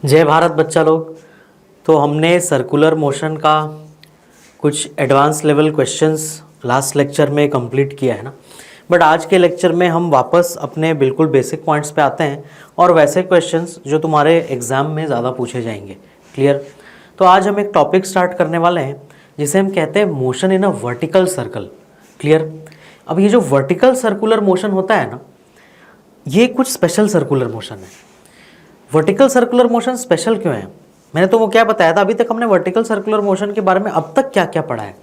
जय भारत बच्चा लोग। तो हमने सर्कुलर मोशन का कुछ advance level questions last lecture में कंप्लीट किया है ना। बट आज के लेक्चर में हम वापस अपने बिल्कुल बेसिक पॉइंट्स पे आते हैं और वैसे क्वेश्चंस जो तुम्हारे एग्ज़ाम में ज़्यादा पूछे जाएंगे। क्लियर। तो आज हम एक टॉपिक स्टार्ट करने वाले हैं जिसे हम कहते हैं motion in a vertical circle. Clear. अब ये जो वर्टिकल सर्कुलर मोशन होता है ना, ये कुछ स्पेशल सर्कुलर मोशन है। वर्टिकल सर्कुलर मोशन स्पेशल क्यों है? मैंने तो वो क्या बताया था, अभी तक हमने वर्टिकल सर्कुलर मोशन के बारे में अब तक क्या क्या पढ़ा है।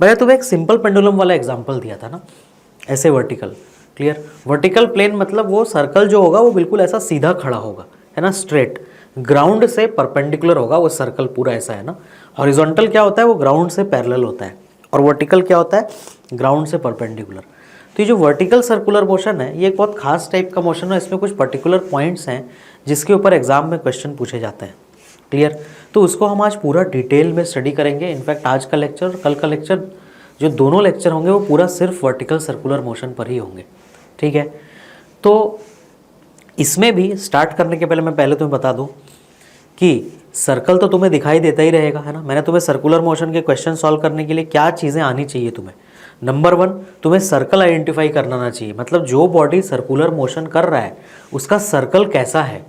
मैंने तुम्हें एक सिंपल पेंडुलम वाला एग्जांपल दिया था ना, ऐसे वर्टिकल। क्लियर। वर्टिकल प्लेन मतलब वो सर्कल जो होगा वो बिल्कुल ऐसा सीधा खड़ा होगा, है ना, स्ट्रेट, ग्राउंड से परपेंडिकुलर होगा वो सर्कल पूरा, ऐसा है ना। हॉरिजॉन्टल क्या होता है, वो ग्राउंड से पैरेलल होता है, और वर्टिकल क्या होता है, ग्राउंड से परपेंडिकुलर। तो ये जो वर्टिकल सर्कुलर मोशन है ये एक बहुत खास टाइप का मोशन है। इसमें कुछ पर्टिकुलर पॉइंट्स हैं जिसके ऊपर एग्जाम में क्वेश्चन पूछे जाते हैं। क्लियर। तो उसको हम आज पूरा डिटेल में स्टडी करेंगे। इनफैक्ट आज का लेक्चर और कल का लेक्चर, जो दोनों लेक्चर होंगे वो पूरा सिर्फ वर्टिकल सर्कुलर मोशन पर ही होंगे। ठीक है। तो इसमें भी स्टार्ट करने के पहले मैं तुम्हें बता दूं कि सर्कल तो तुम्हें दिखाई देता ही रहेगा, है ना। मैंने तुम्हें सर्कुलर मोशन के क्वेश्चन सॉल्व करने के लिए क्या चीज़ें आनी चाहिए तुम्हें। नंबर 1, तुम्हें सर्कल आइडेंटिफाई करना आना चाहिए, मतलब जो बॉडी सर्कुलर मोशन कर रहा है उसका सर्कल कैसा है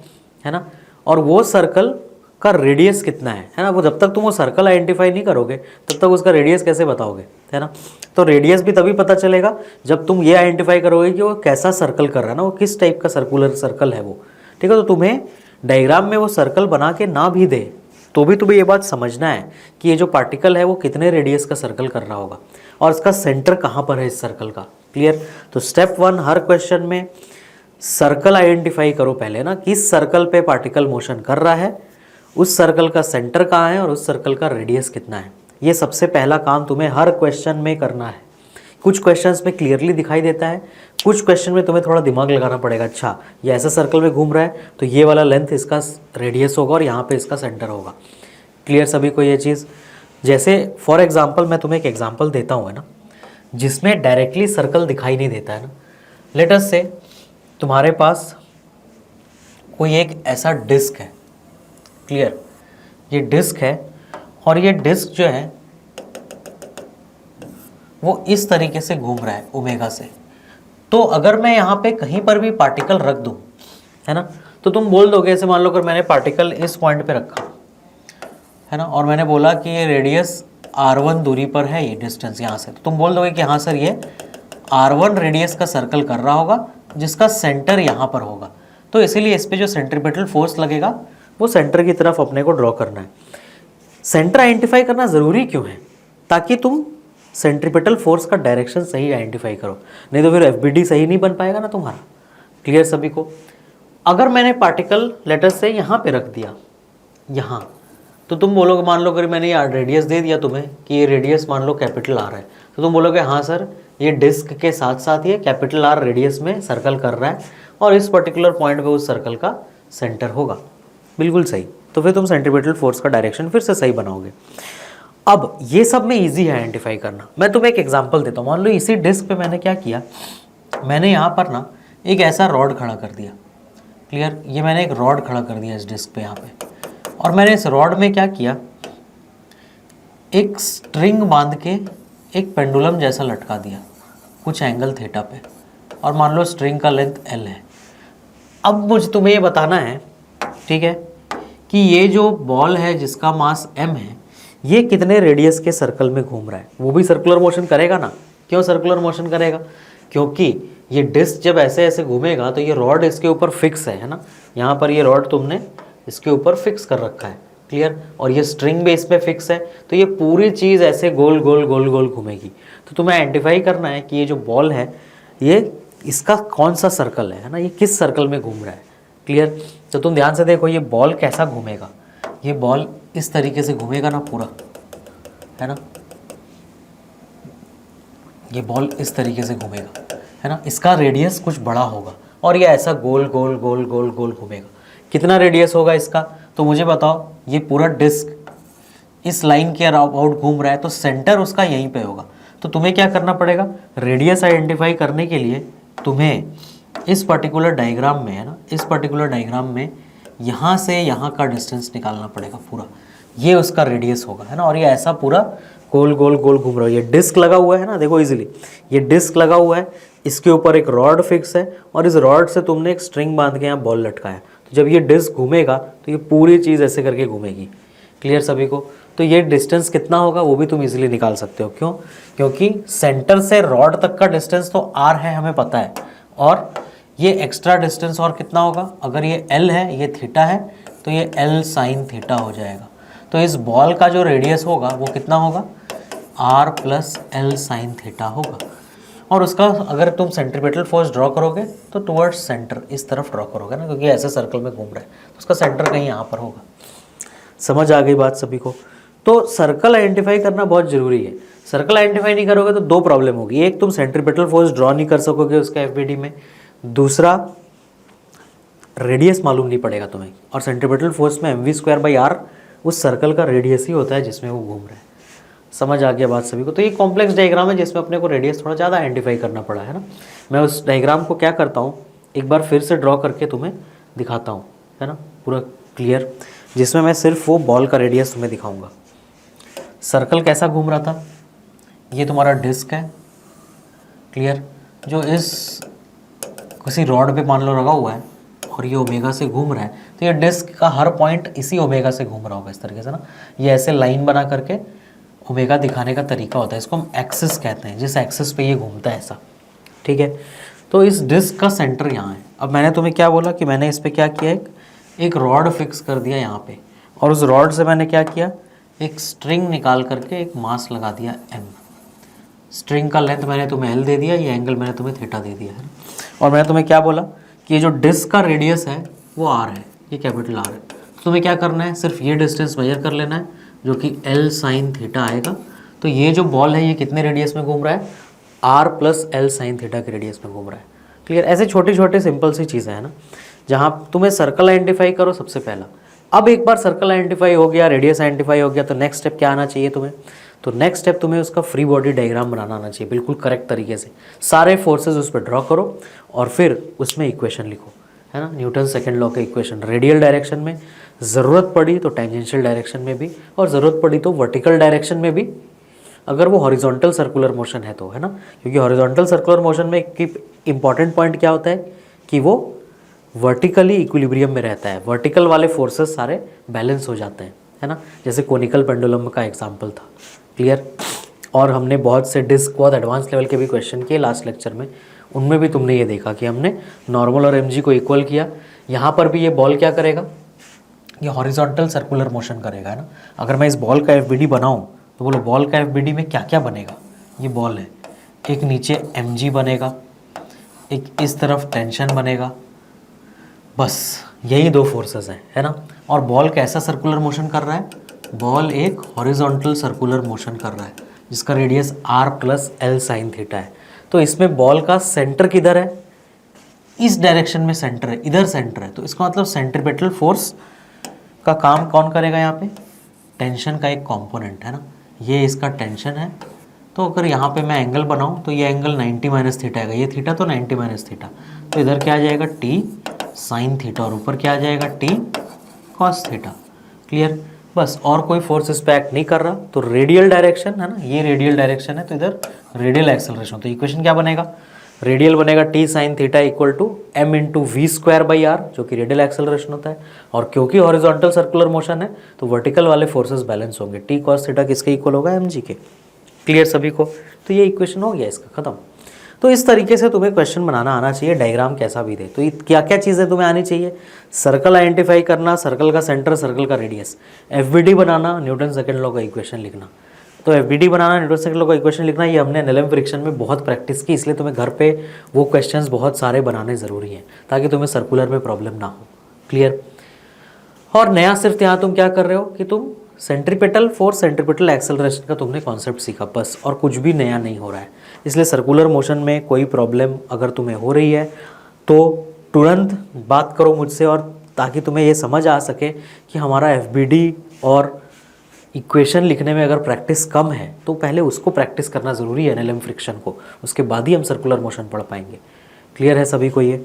ना, और वो सर्कल का रेडियस कितना है ना। वो जब तक तुम वो सर्कल आइडेंटिफाई नहीं करोगे तब तक उसका रेडियस कैसे बताओगे, है ना। तो रेडियस भी तभी पता चलेगा जब तुम ये आइडेंटिफाई करोगे कि वो कैसा सर्कल कर रहा है ना, वो किस टाइप का सर्कुलर सर्कल है वो। ठीक है। तो तुम्हें डायग्राम में वो सर्कल बना के ना भी दे तो भी तुम्हें ये बात समझना है कि ये जो पार्टिकल है वो कितने रेडियस का सर्कल कर रहा होगा और इसका सेंटर कहाँ पर है इस सर्कल का। क्लियर। तो स्टेप 1 हर क्वेश्चन में सर्कल आइडेंटिफाई करो पहले ना, किस सर्कल पे पार्टिकल मोशन कर रहा है, उस सर्कल का सेंटर कहाँ है और उस सर्कल का रेडियस कितना है। ये सबसे पहला काम तुम्हें हर क्वेश्चन में करना है। कुछ क्वेश्चंस में क्लियरली दिखाई देता है, कुछ क्वेश्चन में तुम्हें थोड़ा दिमाग लगाना पड़ेगा। अच्छा, ये ऐसा सर्कल में घूम रहा है तो ये वाला लेंथ इसका रेडियस होगा और यहाँ पे इसका सेंटर होगा। क्लियर सभी को ये चीज़। जैसे फॉर एग्जांपल मैं तुम्हें एक एग्जांपल देता हूँ, है ना, जिसमें डायरेक्टली सर्कल दिखाई नहीं देता है ना। लेट अस से तुम्हारे पास कोई एक ऐसा डिस्क है। क्लियर। ये डिस्क है और ये डिस्क जो है वो इस तरीके से घूम रहा है ओमेगा से। तो अगर मैं यहाँ पे कहीं पर भी पार्टिकल रख दूँ, है ना, तो तुम बोल दोगे, ऐसे मान लो अगर मैंने पार्टिकल इस पॉइंट पे रखा, है ना, और मैंने बोला कि ये रेडियस r1 दूरी पर है, ये डिस्टेंस यहाँ से, तो तुम बोल दोगे कि हाँ सर ये r1 रेडियस का सर्कल कर रहा होगा जिसका सेंटर यहाँ पर होगा। तो इसीलिए इस पर जो सेंट्रीपिटल फोर्स लगेगा वो सेंटर की तरफ अपने को ड्रॉ करना है। सेंटर आइडेंटिफाई करना ज़रूरी क्यों है? ताकि तुम सेंट्रीपिटल फोर्स का डायरेक्शन सही आइडेंटिफाई करो, नहीं तो फिर एफबीडी सही नहीं बन पाएगा ना तुम्हारा। क्लियर सभी को। अगर मैंने पार्टिकल लेटर से यहाँ पे रख दिया, यहाँ, तो तुम बोलोगे, मान लो अगर मैंने ये रेडियस दे दिया तुम्हें कि ये रेडियस मान लो कैपिटल आर है, तो तुम बोलोगे हाँ सर ये डिस्क के साथ साथ ये कैपिटल आर रेडियस में सर्कल कर रहा है और इस पर्टिकुलर पॉइंट पे उस सर्कल का सेंटर होगा। बिल्कुल सही। तो फिर तुम सेंट्रीपिटल फोर्स का डायरेक्शन फिर से सही बनाओगे। अब ये सब में इजी है आइडेंटिफाई करना। मैं तुम्हें एक एग्जांपल देता हूँ। मान लो इसी डिस्क पे मैंने क्या किया, मैंने यहाँ पर ना एक ऐसा रॉड खड़ा कर दिया। क्लियर। ये मैंने एक रॉड खड़ा कर दिया इस डिस्क पे यहाँ पे, और मैंने इस रॉड में क्या किया, एक स्ट्रिंग बांध के एक पेंडुलम जैसा लटका दिया कुछ एंगल थीटा पे, और मान लो स्ट्रिंग का लेंथ l है। अब मुझे तुम्हें ये बताना है, ठीक है, कि ये जो बॉल है जिसका मास m है ये कितने रेडियस के सर्कल में घूम रहा है। वो भी सर्कुलर मोशन करेगा ना। क्यों सर्कुलर मोशन करेगा? क्योंकि ये डिस्क जब ऐसे ऐसे घूमेगा तो ये रॉड इसके ऊपर फिक्स है ना, यहाँ पर ये रॉड तुमने इसके ऊपर फिक्स कर रखा है। क्लियर। और ये स्ट्रिंग भी इसमें फिक्स है, तो ये पूरी चीज़ ऐसे गोल गोल गोल गोल घूमेगी। तो तुम्हें आइडेंटिफाई करना है कि ये जो बॉल है ये इसका कौन सा सर्कल है ना, ये किस सर्कल में घूम रहा है। क्लियर। तो तुम ध्यान से देखो ये बॉल कैसा घूमेगा। ये बॉल इस तरीके से घूमेगा ना पूरा, है ना, ये बॉल इस तरीके से घूमेगा, है ना। इसका रेडियस कुछ बड़ा होगा और ये ऐसा गोल गोल गोल गोल गोल घूमेगा। कितना रेडियस होगा इसका? तो मुझे बताओ, ये पूरा डिस्क इस लाइन के अराउंड घूम रहा है तो सेंटर उसका यहीं पे होगा। तो तुम्हें क्या करना पड़ेगा, रेडियस आइडेंटिफाई करने के लिए तुम्हें इस पर्टिकुलर डायग्राम में, है ना, इस पर्टिकुलर डायग्राम में यहाँ से यहाँ का डिस्टेंस निकालना पड़ेगा पूरा, ये उसका रेडियस होगा, है ना। और ये ऐसा पूरा गोल गोल गोल घूम रहा है। ये डिस्क लगा हुआ है ना, देखो इजीली, ये डिस्क लगा हुआ है, इसके ऊपर एक रॉड फिक्स है और इस रॉड से तुमने एक स्ट्रिंग बांध के यहाँ बॉल लटकाया, तो जब ये डिस्क घूमेगा तो ये पूरी चीज़ ऐसे करके घूमेगी। क्लियर सभी को। तो ये डिस्टेंस कितना होगा वो भी तुम इजीली निकाल सकते हो। क्यों? क्योंकि सेंटर से रॉड तक का डिस्टेंस तो r है, हमें पता है, और ये एक्स्ट्रा डिस्टेंस और कितना होगा, अगर ये l है, ये थीटा है, तो ये l साइन थीटा हो जाएगा। तो इस बॉल का जो रेडियस होगा वो कितना होगा, r plus l sine theta होगा। और उसका अगर तुम सेंट्रीपिटल फोर्स ड्रॉ करोगे तो टुवर्ड्स सेंटर इस तरफ ड्रॉ करोगे ना, क्योंकि ऐसे सर्कल में घूम रहा है, तो उसका सेंटर कहीं यहाँ पर होगा। समझ आ गई बात सभी को। तो सर्कल आइडेंटिफाई करना बहुत जरूरी है। सर्कल आइडेंटिफाई नहीं करोगे तो दो प्रॉब्लम होगी, एक तुम सेंट्रीपिटल फोर्स ड्रॉ नहीं कर सकोगे उसका एफबीडी में, दूसरा रेडियस मालूम नहीं पड़ेगा तुम्हें। और सेंट्रीपिटल फोर्स में mv²/r उस सर्कल का रेडियस ही होता है जिसमें वो घूम रहा है। समझ आ गया बात सभी को। तो ये कॉम्प्लेक्स डायग्राम है जिसमें अपने को रेडियस थोड़ा ज़्यादा आइडेंटिफाई करना पड़ा है ना। मैं उस डायग्राम को क्या करता हूँ, एक बार फिर से ड्रॉ करके तुम्हें दिखाता हूँ, है ना, पूरा क्लियर, जिसमें मैं सिर्फ वो बॉल का रेडियस तुम्हें दिखाऊंगा। सर्कल कैसा घूम रहा था, ये तुम्हारा डिस्क है, क्लियर, जो इस किसी रॉड पे मान लो लगा हुआ है और ये ओमेगा से घूम रहा है, तो ये डिस्क का हर पॉइंट इसी ओमेगा से घूम रहा होगा इस तरीके से ना। ये ऐसे लाइन बना करके ओमेगा दिखाने का तरीका होता है, इसको हम एक्सिस कहते हैं, जिस एक्सिस पे ये घूमता है ऐसा, ठीक है। तो इस डिस्क का सेंटर यहाँ है। अब मैंने तुम्हें क्या बोला कि मैंने इस पर क्या किया, एक रॉड फिक्स कर दिया यहाँ पे, और उस रॉड से मैंने क्या किया, एक स्ट्रिंग निकाल करके एक मास लगा दिया m। स्ट्रिंग का लेंथ मैंने तुम्हें l दे दिया, ये एंगल मैंने तुम्हें थीटा दे दिया है। और मैंने तुम्हें क्या बोला कि ये जो डिस्क का रेडियस है वो r है, ये कैपिटल R है। तो तुम्हें क्या करना है, सिर्फ ये डिस्टेंस मेजर कर लेना है जो कि l साइन थीटा आएगा। तो ये जो बॉल है ये कितने रेडियस में घूम रहा है, r plus l sine theta के रेडियस में घूम रहा है। क्लियर। ऐसे छोटी छोटी सिंपल सी चीज़ें हैं ना, जहाँ तुम्हें सर्कल आइडेंटिफाई करो सबसे पहला। अब एक बार सर्कल आइडेंटिफाई हो गया, रेडियस आइडेंटिफाई हो गया, तो नेक्स्ट स्टेप क्या आना चाहिए तुम्हें, तो नेक्स्ट स्टेप तुम्हें उसका फ्री बॉडी डायग्राम बनाना आना चाहिए बिल्कुल करेक्ट तरीके से। सारे फोर्सेस उस पर ड्रॉ करो और फिर उसमें इक्वेशन लिखो, है ना, न्यूटन सेकंड लॉ के इक्वेशन, रेडियल डायरेक्शन में, ज़रूरत पड़ी तो टेंजेंशियल डायरेक्शन में भी, और ज़रूरत पड़ी तो वर्टिकल डायरेक्शन में भी, अगर वो हॉरिजॉन्टल सर्कुलर मोशन है तो, है ना। क्योंकि हॉरिजॉन्टल सर्कुलर मोशन में एक इंपॉर्टेंट पॉइंट क्या होता है कि वो वर्टिकली इक्विलिब्रियम में रहता है, वर्टिकल वाले फोर्सेस सारे बैलेंस हो जाते हैं, है ना, जैसे कोनिकल पेंडुलम का एग्जांपल था। क्लियर। और हमने बहुत से डिस्क, बहुत एडवांस लेवल के भी क्वेश्चन किए लास्ट लेक्चर में, उनमें भी तुमने ये देखा कि हमने नॉर्मल और mg को इक्वल किया। यहाँ पर भी ये बॉल क्या करेगा, ये हॉरिजॉन्टल सर्कुलर मोशन करेगा, है ना। अगर मैं इस बॉल का एफबीडी बनाऊँ तो बोलो बॉल का एफबीडी में क्या क्या बनेगा, ये बॉल है, एक नीचे mg बनेगा, एक इस तरफ टेंशन बनेगा, बस यही दो फोर्सेस हैं, है ना। और बॉल कैसा सर्कुलर मोशन कर रहा है, बॉल एक हॉरिजॉन्टल सर्कुलर मोशन कर रहा है जिसका radius r plus l sine theta है। तो इसमें बॉल का सेंटर किधर है, इस डायरेक्शन में सेंटर है, इधर सेंटर है, तो इसका मतलब सेंट्रीपिटल फोर्स का काम कौन करेगा यहाँ पे, टेंशन का एक कंपोनेंट, है ना, ये इसका टेंशन है। तो अगर यहाँ पे मैं एंगल बनाऊँ तो ये एंगल 90 माइनस थीटा आएगा, ये थीटा तो 90 माइनस थीटा, तो इधर क्या आ जाएगा t साइन थीटा, और ऊपर क्या आ जाएगा t कॉस थीटा। क्लियर। बस और कोई फोर्स इस पे एक्ट नहीं कर रहा, तो रेडियल डायरेक्शन है ना, ये रेडियल डायरेक्शन है, तो इधर रेडियल एक्सेलरेशन, तो इक्वेशन क्या बनेगा, रेडियल बनेगा t sine theta equal to m into v²/r, जो कि रेडियल एक्सेलरेशन होता है। और क्योंकि हॉरिजॉन्टल सर्कुलर मोशन है तो वर्टिकल वाले फोर्सेस बैलेंस होंगे, t कॉस थीटा किसके इक्वल होगा, mg के। क्लियर सभी को। तो ये इक्वेशन हो गया इसका खत्म। तो इस तरीके से तुम्हें क्वेश्चन बनाना आना चाहिए, डायग्राम कैसा भी दे। तो ये क्या क्या चीज़ें तुम्हें आनी चाहिए, सर्कल आइडेंटिफाई करना, सर्कल का सेंटर, सर्कल का रेडियस, एफबीडी बनाना, न्यूटन सेकंड लॉ का इक्वेशन लिखना। तो एफबीडी बनाना, न्यूटन सेकंड लॉ का इक्वेशन लिखना, ये हमने एनएलएम फ्रिक्शन में बहुत प्रैक्टिस की, इसलिए तुम्हें घर पे वो क्वेश्चंस बहुत सारे बनाने ज़रूरी हैं ताकि तुम्हें सर्कुलर में प्रॉब्लम ना हो। क्लियर। और नया सिर्फ यहाँ तुम क्या कर रहे हो कि तुम सेंट्रीपिटल फोर्स, सेंट्रीपिटल एक्सेलरेशन का तुमने कॉन्सेप्ट सीखा बस, और कुछ भी नया नहीं हो रहा है। इसलिए सर्कुलर मोशन में कोई प्रॉब्लम अगर तुम्हें हो रही है तो तुरंत बात करो मुझसे, और ताकि तुम्हें ये समझ आ सके कि हमारा एफबीडी और इक्वेशन लिखने में अगर प्रैक्टिस कम है तो पहले उसको प्रैक्टिस करना ज़रूरी है, एनएलएम फ्रिक्शन को, उसके बाद ही हम सर्कुलर मोशन पढ़ पाएंगे। क्लियर है सभी को ये।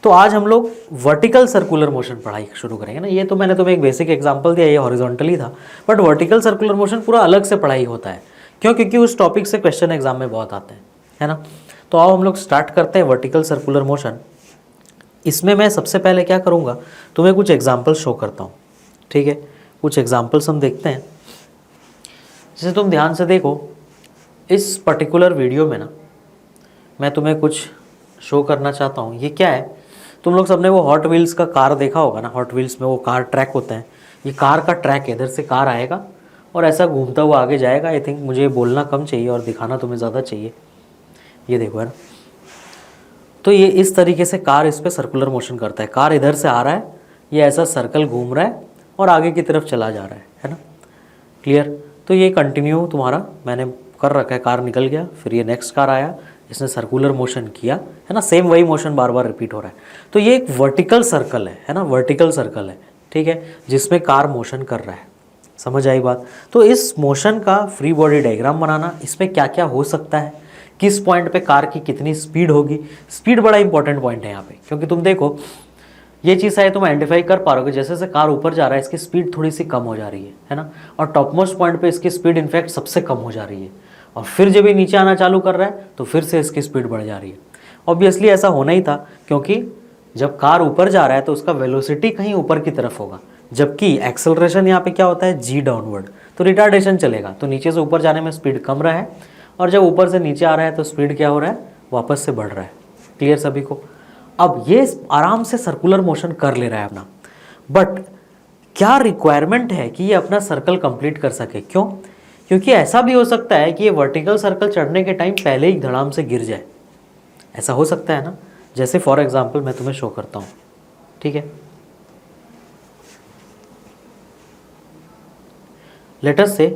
तो आज हम लोग वर्टिकल सर्कुलर मोशन पढ़ाई शुरू करेंगे ना। ये तो मैंने तुम्हें एक बेसिक एग्जांपल दिया, ये हॉरिजॉन्टली था, बट वर्टिकल सर्कुलर मोशन पूरा अलग से पढ़ाई होता है। क्यों? क्योंकि उस टॉपिक से क्वेश्चन एग्जाम में बहुत आते हैं, है ना। तो आओ हम लोग स्टार्ट करते हैं वर्टिकल सर्कुलर मोशन। इसमें मैं सबसे पहले क्या करूँगा, तुम्हें कुछ एग्जाम्पल शो करता हूँ, ठीक है। कुछ एग्जाम्पल्स हम देखते हैं। जैसे तुम ध्यान से देखो, इस पर्टिकुलर वीडियो में ना मैं तुम्हें कुछ शो करना चाहता हूँ। ये क्या है, तुम लोग सबने वो हॉट व्हील्स का कार देखा होगा ना। हॉट व्हील्स में वो कार ट्रैक होता है, ये कार का ट्रैक है। इधर से कार आएगा और ऐसा घूमता हुआ आगे जाएगा। आई थिंक मुझे बोलना कम चाहिए और दिखाना तुम्हें ज़्यादा चाहिए। ये देखो, है ना। तो ये इस तरीके से कार इस पर सर्कुलर मोशन करता है। कार इधर से आ रहा है, ये ऐसा सर्कल घूम रहा है और आगे की तरफ चला जा रहा है ना। क्लियर? तो ये कंटिन्यू तुम्हारा मैंने कर रखा है। कार निकल गया, फिर ये नेक्स्ट कार आया, इसने सर्कुलर मोशन किया, है ना। सेम वही मोशन बार बार रिपीट हो रहा है। तो ये एक वर्टिकल सर्कल है ना, वर्टिकल सर्कल है, ठीक है, जिसमें कार मोशन कर रहा है। समझ आई बात? तो इस मोशन का फ्री बॉडी डायग्राम बनाना, इसमें क्या क्या हो सकता है, किस पॉइंट पे कार की कितनी स्पीड होगी। स्पीड बड़ा इंपॉर्टेंट पॉइंट है यहाँ पे, क्योंकि तुम देखो ये चीज़ है तुम आइडेंटिफाई कर पा रहे हो कि जैसे जैसे कार ऊपर जा रहा है इसकी स्पीड थोड़ी सी कम हो जा रही है ना। और टॉप मोस्ट पॉइंट पे इसकी स्पीड इनफैक्ट सबसे कम हो जा रही है, और फिर जब ये नीचे आना चालू कर रहा है तो फिर से इसकी स्पीड बढ़ जा रही है। ऑब्वियसली ऐसा होना ही था, क्योंकि जब कार ऊपर जा रहा है तो उसका वेलोसिटी कहीं ऊपर की तरफ होगा, जबकि एक्सेलरेशन यहाँ पे क्या होता है, जी डाउनवर्ड, तो रिटार्डेशन चलेगा। तो नीचे से ऊपर जाने में स्पीड कम रहा है, और जब ऊपर से नीचे आ रहा है तो स्पीड क्या हो रहा है, वापस से बढ़ रहा है। क्लियर सभी को? अब ये आराम से सर्कुलर मोशन कर ले रहा है अपना, बट क्या रिक्वायरमेंट है कि ये अपना सर्कल कंप्लीट कर सके? क्यों? क्योंकि ऐसा भी हो सकता है कि ये वर्टिकल सर्कल चढ़ने के टाइम पहले ही धड़ाम से गिर जाए। ऐसा हो सकता है ना। जैसे फॉर एग्जांपल मैं तुम्हें शो करता हूँ, ठीक है। लेट अस से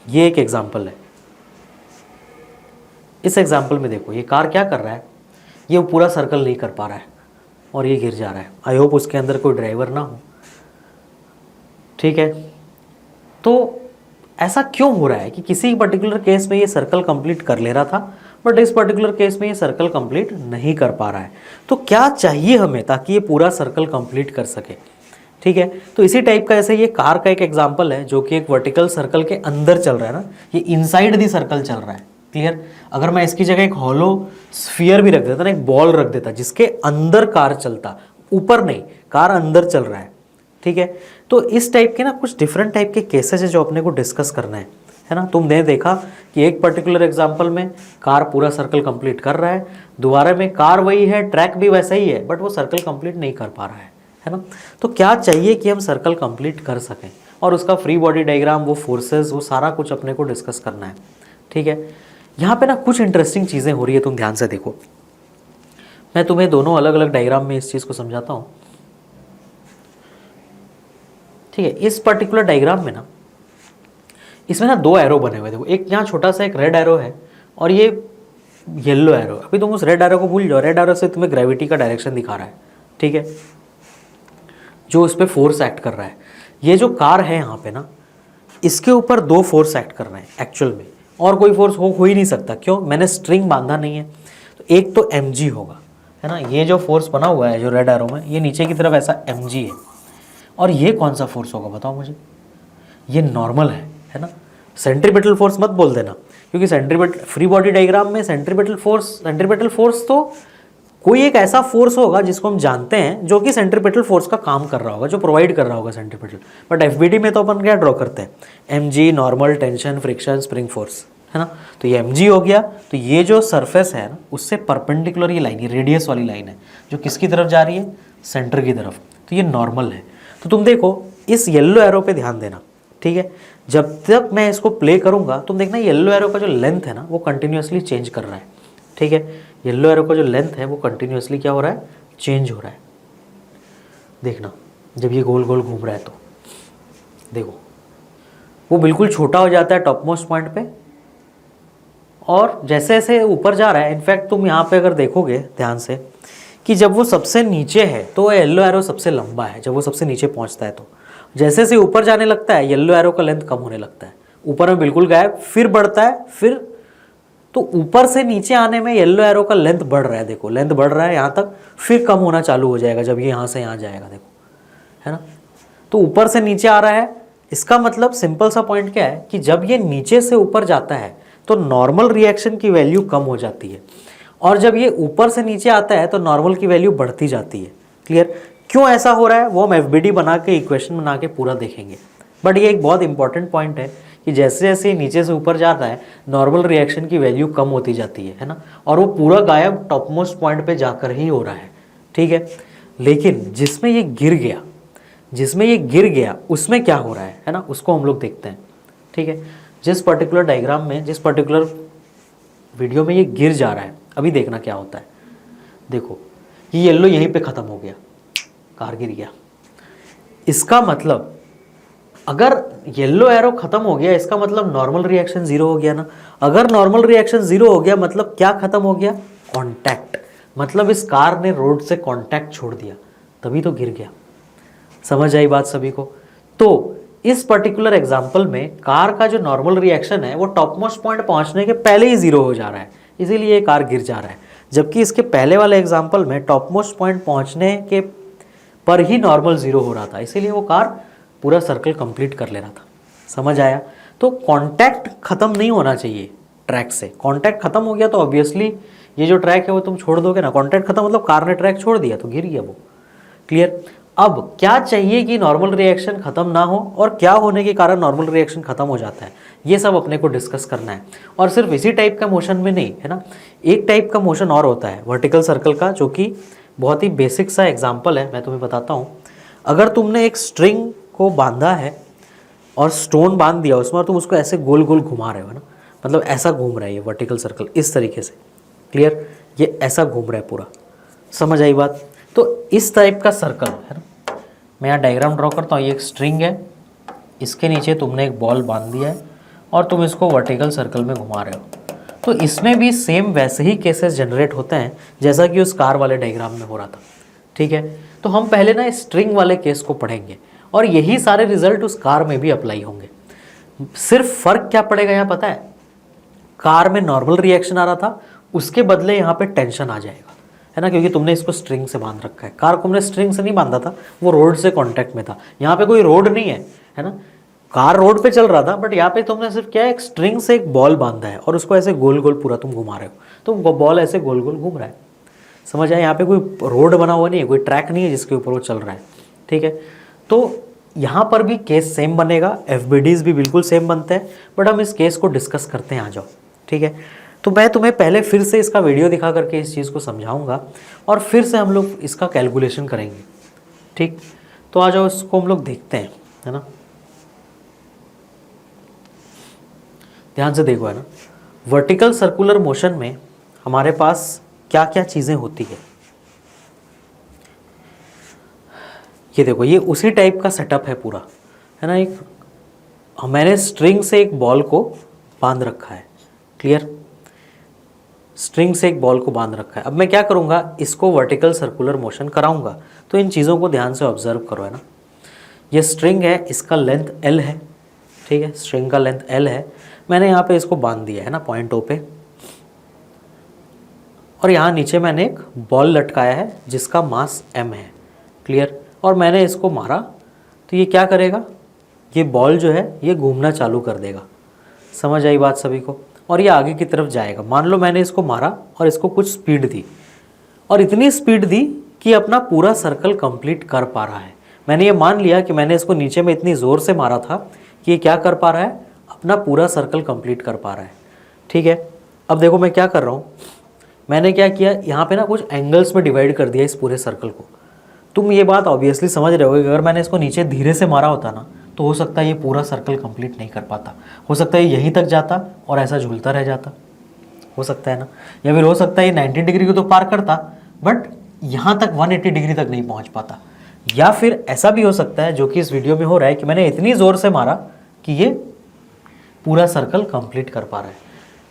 ये एक एग्जांपल है। इस एग्जांपल में देखो, ये कार क्या कर रहा है, ये पूरा सर्कल नहीं कर पा रहा है और ये गिर जा रहा है। आई होप उसके अंदर कोई ड्राइवर ना हो, ठीक है। तो ऐसा क्यों हो रहा है कि किसी पर्टिकुलर केस में ये सर्कल कंप्लीट कर ले रहा था, बट इस पर्टिकुलर केस में ये सर्कल कंप्लीट नहीं कर पा रहा है। तो क्या चाहिए हमें ताकि ये पूरा सर्कल कंप्लीट कर सके? ठीक है, तो इसी टाइप का ऐसे ये कार का एक एग्जांपल है जो कि एक वर्टिकल सर्कल के अंदर चल रहा है ना, ये इनसाइड दी सर्कल चल रहा है। क्लियर? अगर मैं इसकी जगह एक हॉलो स्फीयर भी रख देता ना, एक बॉल रख देता जिसके अंदर कार चलता, ऊपर नहीं, कार अंदर चल रहा है, ठीक है। तो इस टाइप के ना कुछ डिफरेंट टाइप के केसेस है जो अपने को डिस्कस करना है ना। तुमने देखा कि एक पर्टिकुलर एग्जांपल में कार पूरा सर्कल कंप्लीट कर रहा है, दोबारा में कार वही है, ट्रैक भी वैसा ही है, बट वो सर्कल कंप्लीट नहीं कर पा रहा है ना। तो क्या चाहिए कि हम सर्कल कंप्लीट कर सकें, और उसका फ्री बॉडी डायग्राम, वो फोर्सेस, वो सारा कुछ अपने को डिस्कस करना है, ठीक है। यहाँ पे ना कुछ इंटरेस्टिंग चीज़ें हो रही है, तुम ध्यान से देखो। मैं तुम्हें दोनों अलग अलग डायग्राम में इस चीज़ को समझाता हूँ, ठीक है। इस पर्टिकुलर डायग्राम में ना, इसमें ना दो एरो बने हुए, देखो, एक यहाँ छोटा सा एक रेड एरो है और ये येलो एरो। अभी तुम उस रेड एरो को भूल जाओ, रेड एरो से तुम्हें ग्रेविटी का डायरेक्शन दिखा रहा है, ठीक है, जो उस पर फोर्स एक्ट कर रहा है। ये जो कार है यहाँ पे ना, इसके ऊपर दो फोर्स एक्ट कर रहे हैं एक्चुअल में, और कोई फोर्स हो ही नहीं सकता। क्यों? मैंने स्ट्रिंग बांधा नहीं है। तो एक तो mg होगा, है ना, ये जो फोर्स बना हुआ है जो रेड एरो में, ये नीचे की तरफ ऐसा mg है। और ये कौन सा फोर्स होगा बताओ मुझे? ये नॉर्मल है ना। सेंट्रीपिटल फोर्स मत बोल देना, क्योंकि सेंट्रीपिटल फ्री बॉडी डायग्राम में सेंट्रीपिटल फोर्स तो कोई एक ऐसा फोर्स होगा जिसको हम जानते हैं, जो कि सेंट्रीपिटल फोर्स का काम कर रहा होगा, जो प्रोवाइड कर रहा होगा सेंट्रीपिटल। बट एफबीडी में तो अपन क्या ड्रॉ करते हैं, mg, normal, tension, friction, spring force, है ना। तो ये mg हो गया। तो ये जो सरफेस है ना, उससे परपेंडिकुलर ये लाइन, ये रेडियस वाली लाइन है जो किसकी तरफ जा रही है, सेंटर की तरफ। तो ये नॉर्मल है। तो तुम देखो इस येलो एरो पे ध्यान देना, ठीक है। जब तक मैं इसको प्ले करूंगा, तुम देखना येलो एरो का जो लेंथ है ना, वो कंटिन्यूसली चेंज कर रहा है, ठीक है। येलो एरो का जो लेंथ है वो कंटिन्यूसली क्या हो रहा है, चेंज हो रहा है। देखना जब ये गोल गोल घूम रहा है तो देखो वो बिल्कुल छोटा हो जाता है टॉप मोस्ट पॉइंट पे, और जैसे जैसे ऊपर जा रहा है, इनफैक्ट तुम यहाँ पे अगर देखोगे ध्यान से कि जब वो सबसे नीचे है तो येलो एरो सबसे लंबा है, जब वो सबसे नीचे पहुँचता है। तो जैसे जैसे ऊपर जाने लगता है येलो एरो का लेंथ कम होने लगता है, ऊपर में बिल्कुल गायब, फिर बढ़ता है, फिर तो ऊपर से नीचे आने में येलो एरो का लेंथ बढ़ रहा है, देखो लेंथ बढ़ रहा है यहाँ तक, फिर कम होना चालू हो जाएगा जब ये यहाँ से यहाँ जाएगा, देखो है ना। तो ऊपर से नीचे आ रहा है, इसका मतलब सिंपल सा पॉइंट क्या है कि जब ये नीचे से ऊपर जाता है तो नॉर्मल रिएक्शन की वैल्यू कम हो जाती है, और जब ये ऊपर से नीचे आता है तो नॉर्मल की वैल्यू बढ़ती जाती है। क्लियर? क्यों ऐसा हो रहा है वो हम एफबीडी बना के इक्वेशन बना के पूरा देखेंगे। बट ये एक बहुत इंपॉर्टेंट पॉइंट है कि जैसे जैसे नीचे से ऊपर जाता है नॉर्मल रिएक्शन की वैल्यू कम होती जाती है ना, और वो पूरा गायब टॉप मोस्ट पॉइंट पे जाकर ही हो रहा है। ठीक है, लेकिन जिसमें ये गिर गया उसमें क्या हो रहा है ना, उसको हम लोग देखते हैं। ठीक है, जिस पर्टिकुलर डायग्राम में, जिस पर्टिकुलर वीडियो में ये गिर जा रहा है, अभी देखना क्या होता है। देखो ये येलो यहीं पे ख़त्म हो गया, कार गिर गया। इसका मतलब अगर येलो एरो खत्म हो गया इसका मतलब नॉर्मल रिएक्शन जीरो हो गया ना। अगर नॉर्मल रिएक्शन जीरो हो गया मतलब क्या खत्म हो गया? कांटेक्ट। मतलब इस कार ने रोड से कांटेक्ट छोड़ दिया, तभी तो गिर गया। समझ आई बात सभी को? तो इस पर्टिकुलर एग्जांपल में कार का जो नॉर्मल रिएक्शन है वो टॉप मोस्ट पॉइंट पहुंचने के पहले ही जीरो हो जा रहा है, इसीलिए ये कार गिर जा रहा है। जबकि इसके पहले वाले एग्जांपल में टॉप मोस्ट पॉइंट पहुंचने के पर ही नॉर्मल जीरो हो रहा था, इसीलिए वो कार पूरा सर्कल कंप्लीट कर ले रहा था। समझ आया? तो कांटेक्ट खत्म नहीं होना चाहिए ट्रैक से। कांटेक्ट खत्म हो गया तो ऑब्वियसली ये जो ट्रैक है वो तुम छोड़ दोगे ना। कांटेक्ट खत्म मतलब कार ने ट्रैक छोड़ दिया तो गिर गया वो। क्लियर? अब क्या चाहिए कि नॉर्मल रिएक्शन खत्म ना हो, और क्या होने के कारण नॉर्मल रिएक्शन खत्म हो जाता है, ये सब अपने को डिस्कस करना है। और सिर्फ इसी टाइप का मोशन में नहीं है ना, एक टाइप का मोशन और होता है वर्टिकल सर्कल का, जो कि बहुत ही बेसिक सा एग्जाम्पल है, मैं तुम्हें बताता हूँ। अगर तुमने एक स्ट्रिंग को बांधा है और स्टोन बांध दिया उसमें, और तुम उसको ऐसे गोल गोल घुमा रहे हो ना, मतलब ऐसा घूम रहा है ये वर्टिकल सर्कल इस तरीके से। क्लियर? ये ऐसा घूम रहा है पूरा। समझ आई बात? तो इस टाइप का सर्कल है ना, मैं यहाँ डायग्राम ड्रॉ करता हूँ। ये एक स्ट्रिंग है, इसके नीचे तुमने एक बॉल बांध दिया है और तुम इसको वर्टिकल सर्कल में घुमा रहे हो। तो इसमें भी सेम वैसे ही केसेस जनरेट होते हैं जैसा कि उस कार वाले डायग्राम में हो रहा था। ठीक है, तो हम पहले ना स्ट्रिंग वाले केस को पढ़ेंगे और यही सारे रिजल्ट उस कार में भी अप्लाई होंगे। सिर्फ फर्क क्या पड़ेगा यहाँ पता है? कार में नॉर्मल रिएक्शन आ रहा था, उसके बदले यहाँ पे टेंशन आ जाएगा, है ना, क्योंकि तुमने इसको स्ट्रिंग से बांध रखा है। कार को हमने स्ट्रिंग से नहीं बांधा था, वो रोड से कांटेक्ट में था। यहाँ पे कोई रोड नहीं है ना, कार रोड पे चल रहा था, बट यहाँ पे तुमने सिर्फ क्या है, एक स्ट्रिंग से एक बॉल बांधा है और उसको ऐसे गोल गोल पूरा तुम घुमा रहे हो, तो वो बॉल ऐसे गोल गोल घूम रहा है। समझ आया? यहाँ पे कोई रोड बना हुआ नहीं है, कोई ट्रैक नहीं है जिसके ऊपर वो चल रहा है। ठीक है, तो यहाँ पर भी केस सेम बनेगा, एफबीडीज भी बिल्कुल सेम बनते हैं, बट हम इस केस को डिस्कस करते हैं, आ जाओ। ठीक है, तो मैं तुम्हें पहले फिर से इसका वीडियो दिखा करके इस चीज़ को समझाऊंगा और फिर से हम लोग इसका कैलकुलेशन करेंगे। ठीक, तो आ जाओ, इसको हम लोग देखते हैं, है ना। ध्यान से देखो, है ना, वर्टिकल सर्कुलर मोशन में हमारे पास क्या क्या चीज़ें होती है। ये देखो, ये उसी टाइप का सेटअप है पूरा, है ना। एक मैंने स्ट्रिंग से एक बॉल को बांध रखा है। क्लियर? स्ट्रिंग से एक बॉल को बांध रखा है। अब मैं क्या करूँगा, इसको वर्टिकल सर्कुलर मोशन कराऊंगा, तो इन चीज़ों को ध्यान से ऑब्जर्व करो, है ना। ये स्ट्रिंग है, इसका लेंथ L है। ठीक है, स्ट्रिंग का लेंथ L है। मैंने यहाँ पे इसको बांध दिया है ना पॉइंट O पे, और यहाँ नीचे मैंने एक बॉल लटकाया है जिसका मास M है। क्लियर? और मैंने इसको मारा तो ये क्या करेगा, ये बॉल जो है ये घूमना चालू कर देगा। समझ आई बात सभी को? और ये आगे की तरफ जाएगा। मान लो मैंने इसको मारा और इसको कुछ स्पीड दी, और इतनी स्पीड दी कि अपना पूरा सर्कल कंप्लीट कर पा रहा है। मैंने ये मान लिया कि मैंने इसको नीचे में इतनी ज़ोर से मारा था कि ये क्या कर पा रहा है, अपना पूरा सर्कल कंप्लीट कर पा रहा है। ठीक है, अब देखो मैं क्या कर रहा हूँ, मैंने क्या किया, यहाँ पे ना कुछ एंगल्स में डिवाइड कर दिया इस पूरे सर्कल को। तुम ये बात ऑब्वियसली समझ रहे होगे, अगर मैंने इसको नीचे धीरे से मारा होता ना, तो हो सकता है ये पूरा सर्कल कंप्लीट नहीं कर पाता। हो सकता है यहीं तक जाता और ऐसा झूलता रह जाता, हो सकता है ना। या फिर हो सकता है ये 90 डिग्री को तो पार करता, बट यहाँ तक 180 डिग्री तक नहीं पहुँच पाता। या फिर ऐसा भी हो सकता है, जो कि इस वीडियो में हो रहा है, कि मैंने इतनी ज़ोर से मारा कि ये पूरा सर्कल कंप्लीट कर पा रहा है।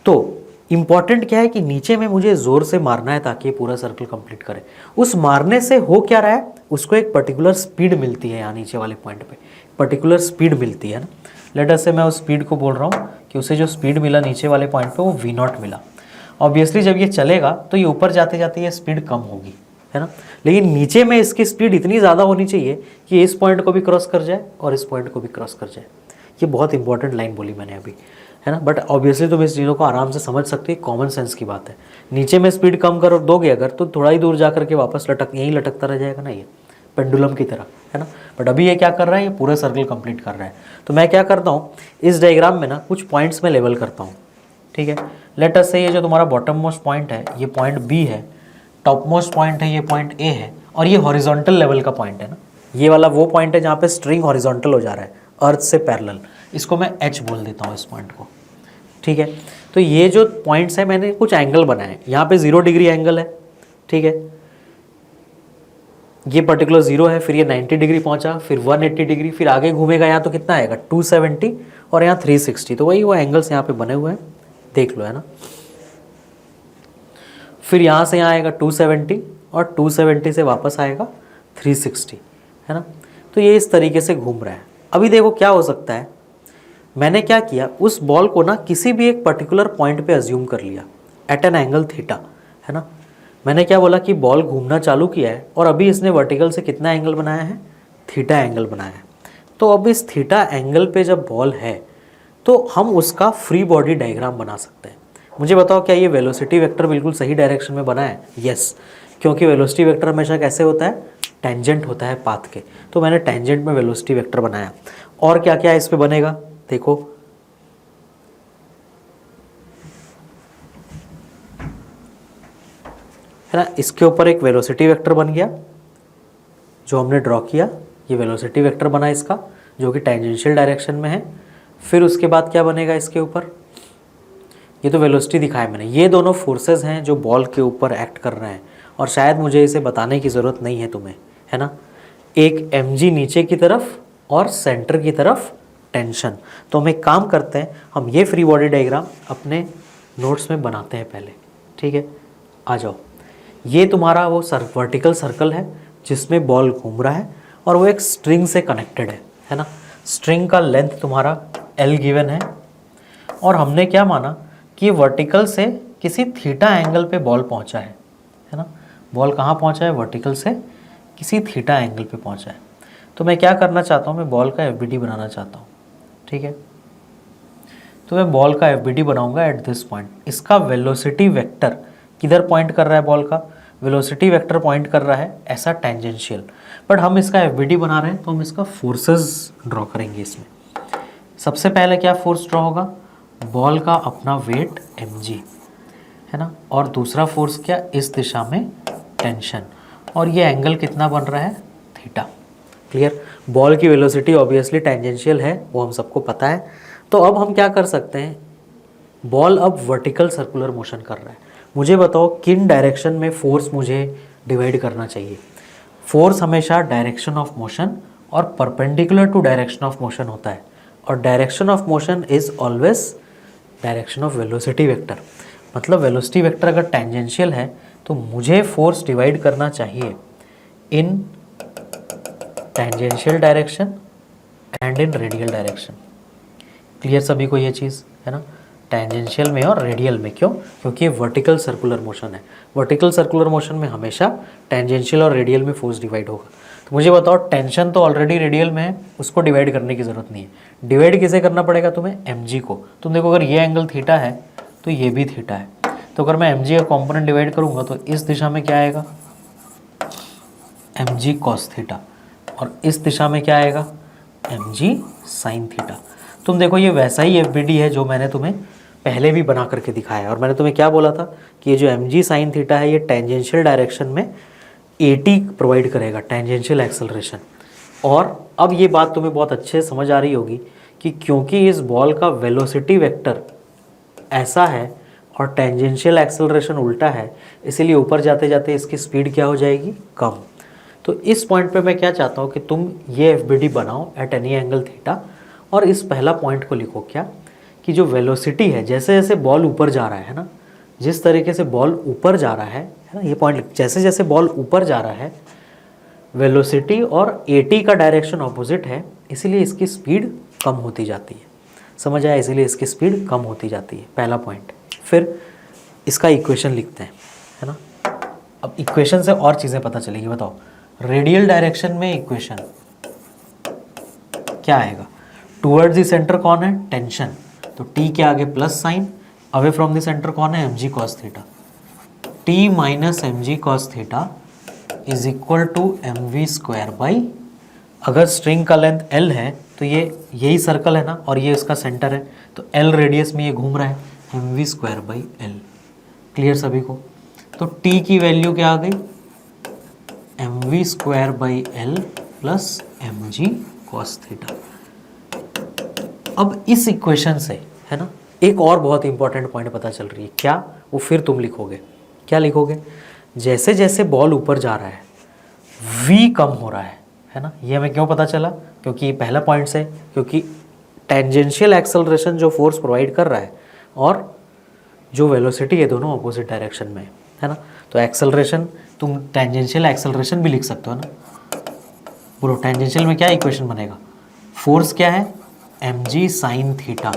तो इम्पॉर्टेंट क्या है कि नीचे में मुझे ज़ोर से मारना है ताकि ये पूरा सर्कल कंप्लीट करे। उस मारने से हो क्या रहा है, उसको एक पर्टिकुलर स्पीड मिलती है। यहाँ नीचे वाले पॉइंट पे पर्टिकुलर स्पीड मिलती है ना। लेट अस से मैं उस स्पीड को बोल रहा हूँ कि उसे जो स्पीड मिला नीचे वाले पॉइंट पे वो V0 मिला। ऑब्वियसली जब ये चलेगा तो ये ऊपर जाते जाते ये स्पीड कम होगी, है ना, लेकिन नीचे में इसकी स्पीड इतनी ज़्यादा होनी चाहिए कि इस पॉइंट को भी क्रॉस कर जाए और इस पॉइंट को भी क्रॉस कर जाए। ये बहुत इंपॉर्टेंट लाइन बोली मैंने अभी, है ना, बट ऑब्वियसली तुम इस चीज़ों को आराम से समझ सकते हो, कॉमन सेंस की बात है। नीचे में स्पीड कम कर दोगे अगर तो थोड़ा ही दूर जा करके वापस यहीं लटकता रह जाएगा ना, ये पेंडुलम की तरह, है ना। बट अभी ये क्या कर रहा है, ये पूरा सर्कल कंप्लीट कर रहा है। तो मैं क्या करता हूँ, इस डायग्राम में ना कुछ पॉइंट्स में लेवल करता हूँ, ठीक है। लेट अस से ये जो तुम्हारा बॉटम मोस्ट पॉइंट है ये पॉइंट बी है, टॉप मोस्ट पॉइंट है ये पॉइंट ए है, और ये हॉरिजॉन्टल लेवल का पॉइंट है ना, ये वाला वो पॉइंट है जहाँ पे स्ट्रिंग हॉरिजॉन्टल हो जा रहा है अर्थ से पैरेलल, इसको मैं एच बोल देता हूँ इस पॉइंट को, ठीक है। तो ये जो पॉइंट्स है मैंने कुछ एंगल बनाए, यहाँ पे 0 डिग्री एंगल है, ठीक है, ये पर्टिकुलर 0 है, फिर ये 90 डिग्री पहुंचा, फिर 180 डिग्री, फिर आगे घूमेगा यहाँ तो कितना आएगा 270 और यहाँ 360, तो वही वो एंगल्स यहाँ पे बने हुए हैं, देख लो, है ना। फिर यहाँ से यहाँ आएगा 270 और 270 से वापस आएगा 360, है ना। तो ये इस तरीके से घूम रहा है। अभी देखो क्या हो सकता है, मैंने क्या किया, उस बॉल को ना किसी भी एक पर्टिकुलर पॉइंट पे अज्यूम कर लिया एट एन एंगल थीटा, है ना। मैंने क्या बोला कि बॉल घूमना चालू किया है और अभी इसने वर्टिकल से कितना एंगल बनाया है, थीटा एंगल बनाया है। तो अब इस थीटा एंगल पे जब बॉल है तो हम उसका फ्री बॉडी डायग्राम बना सकते हैं। मुझे बताओ क्या ये वेलोसिटी वेक्टर बिल्कुल सही डायरेक्शन में बना है? यस, क्योंकि वेलोसिटी वेक्टर हमेशा कैसे होता है, टेंजेंट होता है पाथ के। तो मैंने टेंजेंट में वेलोसिटी वेक्टर बनाया। और क्या क्या इस पे बनेगा देखो, है ना, इसके ऊपर एक वेलोसिटी वेक्टर बन गया जो हमने ड्रॉ किया, ये वेलोसिटी वेक्टर बना इसका जो कि टेंजेंशियल डायरेक्शन में है। फिर उसके बाद क्या बनेगा इसके ऊपर, ये तो वेलोसिटी दिखाया मैंने, ये दोनों फोर्सेस हैं जो बॉल के ऊपर एक्ट कर रहे हैं और शायद मुझे इसे बताने की ज़रूरत नहीं है तुम्हें, है ना। एक mg नीचे की तरफ और सेंटर की तरफ टेंशन। तो हम एक काम करते हैं, हम ये फ्री बॉडी डायग्राम अपने नोट्स में बनाते हैं पहले, ठीक है। आ जाओ, ये तुम्हारा वो वर्टिकल सर्कल है जिसमें बॉल घूम रहा है और वो एक स्ट्रिंग से कनेक्टेड है ना। स्ट्रिंग का लेंथ तुम्हारा L गिवन है और हमने क्या माना कि वर्टिकल से किसी थीटा एंगल पे बॉल पहुंचा है ना। बॉल कहाँ पहुंचा है, वर्टिकल से किसी थीटा एंगल पे पहुंचा है। तो मैं क्या करना चाहता हूँ, मैं बॉल का FBD बनाना चाहता हूँ, ठीक है। तो मैं बॉल का FBD बनाऊंगा एट दिस पॉइंट। इसका वेलोसिटी वेक्टर किधर पॉइंट कर रहा है, बॉल का वेलोसिटी वेक्टर पॉइंट कर रहा है ऐसा टेंजेंशियल, बट हम इसका FBD बना रहे हैं तो हम इसका फोर्सेस ड्रॉ करेंगे। इसमें सबसे पहले क्या फोर्स ड्रॉ होगा, बॉल का अपना वेट mg, है ना, और दूसरा फोर्स क्या, इस दिशा में टेंशन, और ये एंगल कितना बन रहा है, थीटा। क्लियर, बॉल की वेलोसिटी ऑब्वियसली टेंजेंशियल है, वो हम सबको पता है। तो अब हम क्या कर सकते हैं, बॉल अब वर्टिकल सर्कुलर मोशन कर रहा है, मुझे बताओ किन डायरेक्शन में फोर्स मुझे डिवाइड करना चाहिए। फोर्स हमेशा डायरेक्शन ऑफ मोशन और perpendicular to direction of motion होता है, और direction of motion is always direction of velocity vector. मतलब वेलोसिटी वेक्टर अगर टेंजेंशियल है तो मुझे फोर्स डिवाइड करना चाहिए in tangential direction and in radial direction. Clear सभी को ये चीज़, है ना, टेंजेंशियल में और रेडियल में। क्यों, क्योंकि ये वर्टिकल सर्कुलर मोशन है। वर्टिकल सर्कुलर मोशन में हमेशा टेंजेंशियल और रेडियल में फोर्स डिवाइड होगा। तो मुझे बताओ, टेंशन तो ऑलरेडी रेडियल में है, उसको डिवाइड करने की ज़रूरत नहीं है। डिवाइड किसे करना पड़ेगा तुम्हें, mg को। तुम देखो अगर ये एंगल थीटा है तो ये भी थीटा है, तो अगर मैं mg का कॉम्पोनेंट डिवाइड करूँगा तो इस दिशा में क्या आएगा, mg cos थीटा, और इस दिशा में क्या आएगा, mg sin थीटा। तुम देखो ये वैसा ही FBD है जो मैंने तुम्हें पहले भी बना करके दिखाया है। और मैंने तुम्हें क्या बोला था कि ये जो mg sin थीटा है ये टेंजेंशियल डायरेक्शन में AT प्रोवाइड करेगा, टेंजेंशियल एक्सेलरेशन। और अब ये बात तुम्हें बहुत अच्छे से समझ आ रही होगी कि क्योंकि इस बॉल का वेलोसिटी वेक्टर ऐसा है और टेंजेंशियल एक्सेलरेशन उल्टा है, इसीलिए ऊपर जाते जाते इसकी स्पीड क्या हो जाएगी, कम। तो इस पॉइंट पे मैं क्या चाहता हूँ कि तुम ये FBD बनाओ एट एनी एंगल थीटा, और इस पहला पॉइंट को लिखो क्या, कि जो वेलोसिटी है, जैसे जैसे बॉल ऊपर जा रहा है ना, जिस तरीके से बॉल ऊपर जा रहा है ना, ये पॉइंट, जैसे जैसे बॉल ऊपर जा रहा है वेलोसिटी और AT का डायरेक्शन ऑपोजिट है, इसीलिए इसकी स्पीड कम होती जाती है। समझ आया, इसीलिए इसकी स्पीड कम होती जाती है, पहला पॉइंट। फिर इसका इक्वेशन लिखते हैं, है ना। अब इक्वेशन से और चीज़ें पता चलेगी। बताओ रेडियल डायरेक्शन में इक्वेशन क्या आएगा? टूवर्ड्स द सेंटर कौन है? टेंशन, तो टी के आगे plus sine, away from the centre कौन है? mg cos theta. T minus mg cos theta is equal to mv square by, अगर स्ट्रिंग का लेंथ l है तो ये यही सर्कल है ना, और ये इसका सेंटर है, तो l रेडियस में ये घूम रहा है, mv square by l। Clear सभी को? तो t की वैल्यू क्या आ गई? mv square by l plus mg cos theta. अब इस इक्वेशन से, है ना, एक और बहुत इंपॉर्टेंट पॉइंट पता चल रही है। क्या? वो फिर तुम लिखोगे। क्या लिखोगे? जैसे जैसे बॉल ऊपर जा रहा है v कम हो रहा है ना। ये हमें क्यों पता चला? क्योंकि ये पहला पॉइंट से, क्योंकि टेंजेंशियल एक्सेलरेशन जो फोर्स प्रोवाइड कर रहा है और जो वेलोसिटी है दोनों अपोजिट डायरेक्शन में है ना। तो एक्सेलरेशन, तुम टेंजेंशियल एक्सेलरेशन भी लिख सकते हो ना। बोलो टेंजेंशियल में क्या इक्वेशन बनेगा? फोर्स क्या है? mg sine theta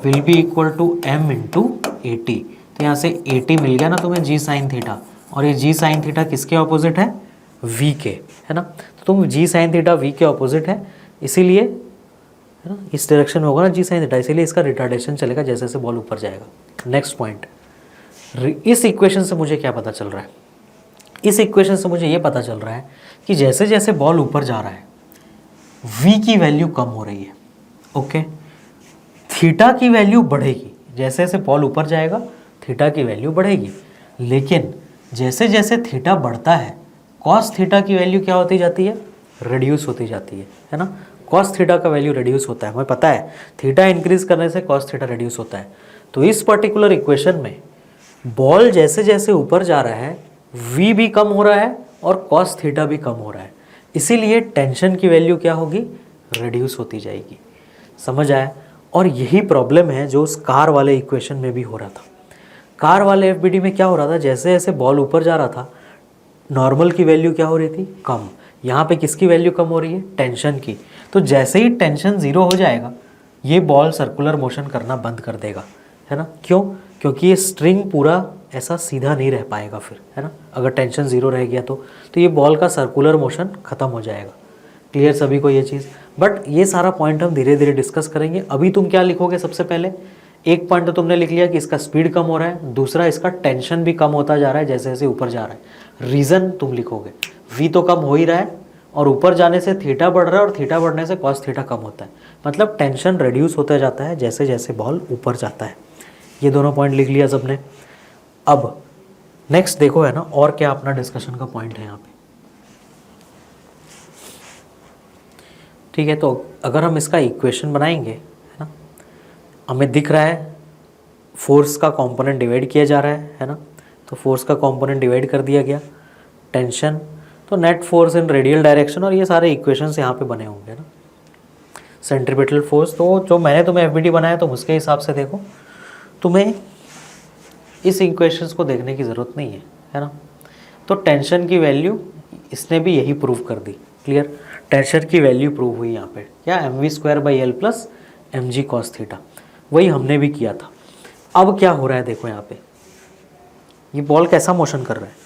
will be equal to m into a t. तो यहाँ से ए टी मिल गया ना तुम्हें, g साइन थीटा, और ये g साइन थीटा किसके ऑपोजिट है? v के, है ना। तो तुम g साइन थीटा v के ऑपोजिट है, इसीलिए, है ना, इस डायरेक्शन में होगा ना g साइन थीटा, इसीलिए इसका रिटार्डेशन चलेगा जैसे जैसे बॉल ऊपर जाएगा। नेक्स्ट पॉइंट, इस इक्वेशन से मुझे क्या पता चल रहा है? इस इक्वेशन से मुझे ये पता चल रहा है कि जैसे जैसे बॉल ऊपर जा रहा है v की वैल्यू कम हो रही है। ओके, थीटा की वैल्यू बढ़ेगी, जैसे जैसे बॉल ऊपर जाएगा थीटा की वैल्यू बढ़ेगी, लेकिन जैसे जैसे थीटा बढ़ता है कॉस थीटा की वैल्यू क्या होती जाती है? रिड्यूस होती जाती है ना। कॉस थीटा का वैल्यू रिड्यूस होता है, हमें पता है थीटा इंक्रीज करने से कॉस थीटा रिड्यूस होता है। तो इस पर्टिकुलर इक्वेशन में बॉल जैसे जैसे ऊपर जा रहा है v भी कम हो रहा है और कॉस थीटा भी कम हो रहा है, इसीलिए टेंशन की वैल्यू क्या होगी? रिड्यूस होती जाएगी। समझ आया? और यही प्रॉब्लम है जो उस कार वाले इक्वेशन में भी हो रहा था। कार वाले एफबीडी में क्या हो रहा था? जैसे जैसे बॉल ऊपर जा रहा था नॉर्मल की वैल्यू क्या हो रही थी? कम। यहाँ पे किसकी वैल्यू कम हो रही है? टेंशन की। तो जैसे ही टेंशन ज़ीरो हो जाएगा ये बॉल सर्कुलर मोशन करना बंद कर देगा, है ना। क्यों? क्योंकि ये स्ट्रिंग पूरा ऐसा सीधा नहीं रह पाएगा फिर, है ना। अगर टेंशन ज़ीरो रह गया तो ये बॉल का सर्कुलर मोशन ख़त्म हो जाएगा। क्लियर सभी को ये चीज़? बट ये सारा पॉइंट हम धीरे धीरे डिस्कस करेंगे। अभी तुम क्या लिखोगे? सबसे पहले एक पॉइंट तो तुमने लिख लिया कि इसका स्पीड कम हो रहा है, दूसरा इसका टेंशन भी कम होता जा रहा है जैसे जैसे ऊपर जा रहा है। रीज़न तुम लिखोगे, v तो कम हो ही रहा है और ऊपर जाने से थीटा बढ़ रहा है और थीटा बढ़ने से कॉस थीटा कम होता है, मतलब टेंशन रिड्यूस होता जाता है जैसे जैसे बॉल ऊपर जाता है। ये दोनों पॉइंट लिख लिया सबने। अब नेक्स्ट देखो, है ना, और क्या अपना डिस्कशन का पॉइंट है यहाँ पे। ठीक है, तो अगर हम इसका इक्वेशन बनाएंगे, है ना, हमें दिख रहा है फोर्स का कंपोनेंट डिवाइड किया जा रहा है ना। तो फोर्स का कंपोनेंट डिवाइड कर दिया गया, टेंशन, तो net force in radial direction, और ये सारे इक्वेशंस यहाँ पे बने होंगे ना। सेंट्रीपिटल फोर्स, तो जो मैंने तुम्हें एफबीडी बनाया तो उसके हिसाब से देखो, तुम्हें इस इक्वेशंस को देखने की ज़रूरत नहीं है ना। तो टेंशन की वैल्यू इसने भी यही प्रूव कर दी। क्लियर? टेंशन की वैल्यू प्रूव हुई यहाँ पे, क्या? mv square by L plus mg cos theta, वही हमने भी किया था। अब क्या हो रहा है देखो यहाँ पे, ये बॉल कैसा मोशन कर रहा है?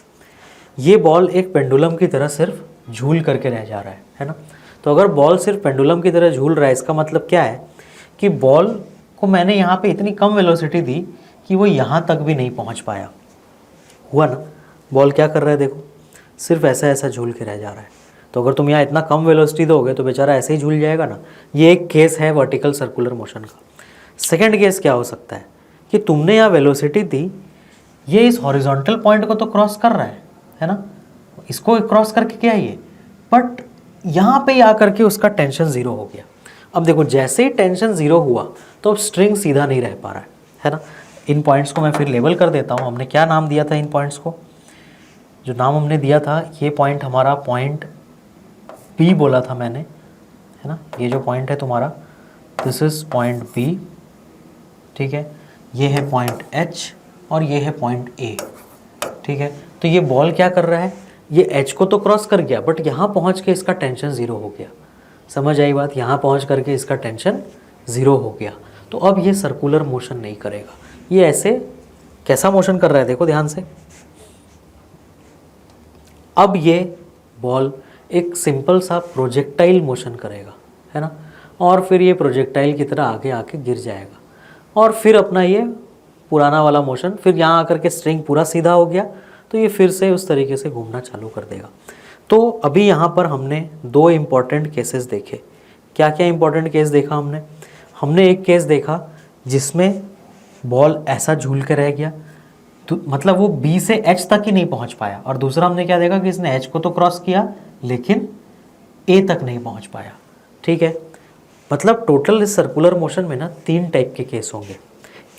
ये बॉल एक पेंडुलम की तरह सिर्फ झूल करके रह जा रहा है ना। तो अगर बॉल सिर्फ पेंडुलम की तरह झूल रहा है, इसका मतलब क्या है कि बॉल को मैंने यहाँ पे इतनी कम वेलोसिटी दी कि वो यहाँ तक भी नहीं पहुँच पाया। हुआ ना? बॉल क्या कर रहा है देखो, सिर्फ ऐसा ऐसा झूल के रह जा रहा है। तो अगर तुम यहाँ इतना कम वेलोसिटी दोगे तो बेचारा ऐसे ही झूल जाएगा ना। ये एक केस है वर्टिकल सर्कुलर मोशन का। सेकंड केस क्या हो सकता है कि तुमने यहाँ वेलोसिटी दी, ये इस हॉरिजॉन्टल पॉइंट को तो क्रॉस कर रहा है ना, इसको क्रॉस करके क्या है ये, बट यहाँ पे आकर के उसका टेंशन ज़ीरो हो गया। अब देखो जैसे ही टेंशन ज़ीरो हुआ तो अब स्ट्रिंग सीधा नहीं रह पा रहा है ना। इन पॉइंट्स को मैं फिर लेबल कर देता हूँ। हमने क्या नाम दिया था इन पॉइंट्स को? जो नाम हमने दिया था, ये पॉइंट हमारा पॉइंट बी बोला था मैंने, है ना। ये जो पॉइंट है तुम्हारा, दिस इज पॉइंट बी, ठीक है। ये है पॉइंट एच और ये है पॉइंट ए, ठीक है। तो ये बॉल क्या कर रहा है, ये एच को तो क्रॉस कर गया बट यहाँ पहुँच के इसका टेंशन ज़ीरो हो गया। समझ आई बात? यहाँ पहुँच करके इसका टेंशन ज़ीरो हो गया। तो अब ये सर्कुलर मोशन नहीं करेगा, ये ऐसे कैसा मोशन कर रहा है देखो ध्यान से। अब ये बॉल एक सिंपल सा प्रोजेक्टाइल मोशन करेगा, है ना, और फिर ये प्रोजेक्टाइल की तरह आगे आके गिर जाएगा और फिर अपना ये पुराना वाला मोशन, फिर यहाँ आकर के स्ट्रिंग पूरा सीधा हो गया तो ये फिर से उस तरीके से घूमना चालू कर देगा। तो अभी यहाँ पर हमने दो इम्पॉर्टेंट केसेस देखे। क्या क्या इम्पॉर्टेंट केस देखा हमने? हमने एक केस देखा जिसमें बॉल ऐसा झूल के रह गया, तो मतलब वो B से H तक ही नहीं पहुँच पाया, और दूसरा हमने क्या देखा कि इसने H को तो क्रॉस किया लेकिन A तक नहीं पहुँच पाया। ठीक है, मतलब टोटल इस सर्कुलर मोशन में ना 3 टाइप के केस होंगे।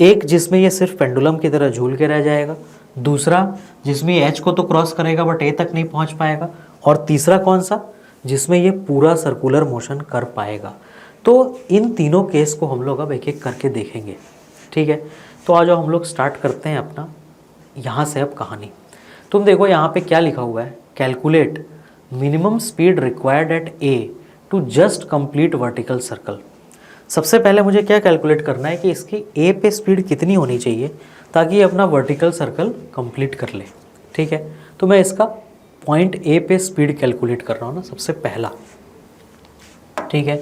एक जिसमें ये सिर्फ पेंडुलम की तरह झूल के रह जाएगा, दूसरा जिसमें ये H को तो क्रॉस करेगा बट A तक नहीं पहुंच पाएगा, और तीसरा कौन सा, जिसमें ये पूरा सर्कुलर मोशन कर पाएगा। तो इन तीनों केस को हम लोग अब एक एक करके देखेंगे। ठीक है, तो आज हम लोग स्टार्ट करते हैं अपना यहाँ से अब कहानी। तुम देखो यहाँ पे क्या लिखा हुआ है, calculate minimum speed required at A to just complete vertical circle. सबसे पहले मुझे क्या कैलकुलेट करना है कि इसकी A पे स्पीड कितनी होनी चाहिए ताकि ये अपना वर्टिकल सर्कल कंप्लीट कर ले। ठीक है, तो मैं इसका पॉइंट A पे स्पीड कैलकुलेट कर रहा हूँ ना सबसे पहला। ठीक है,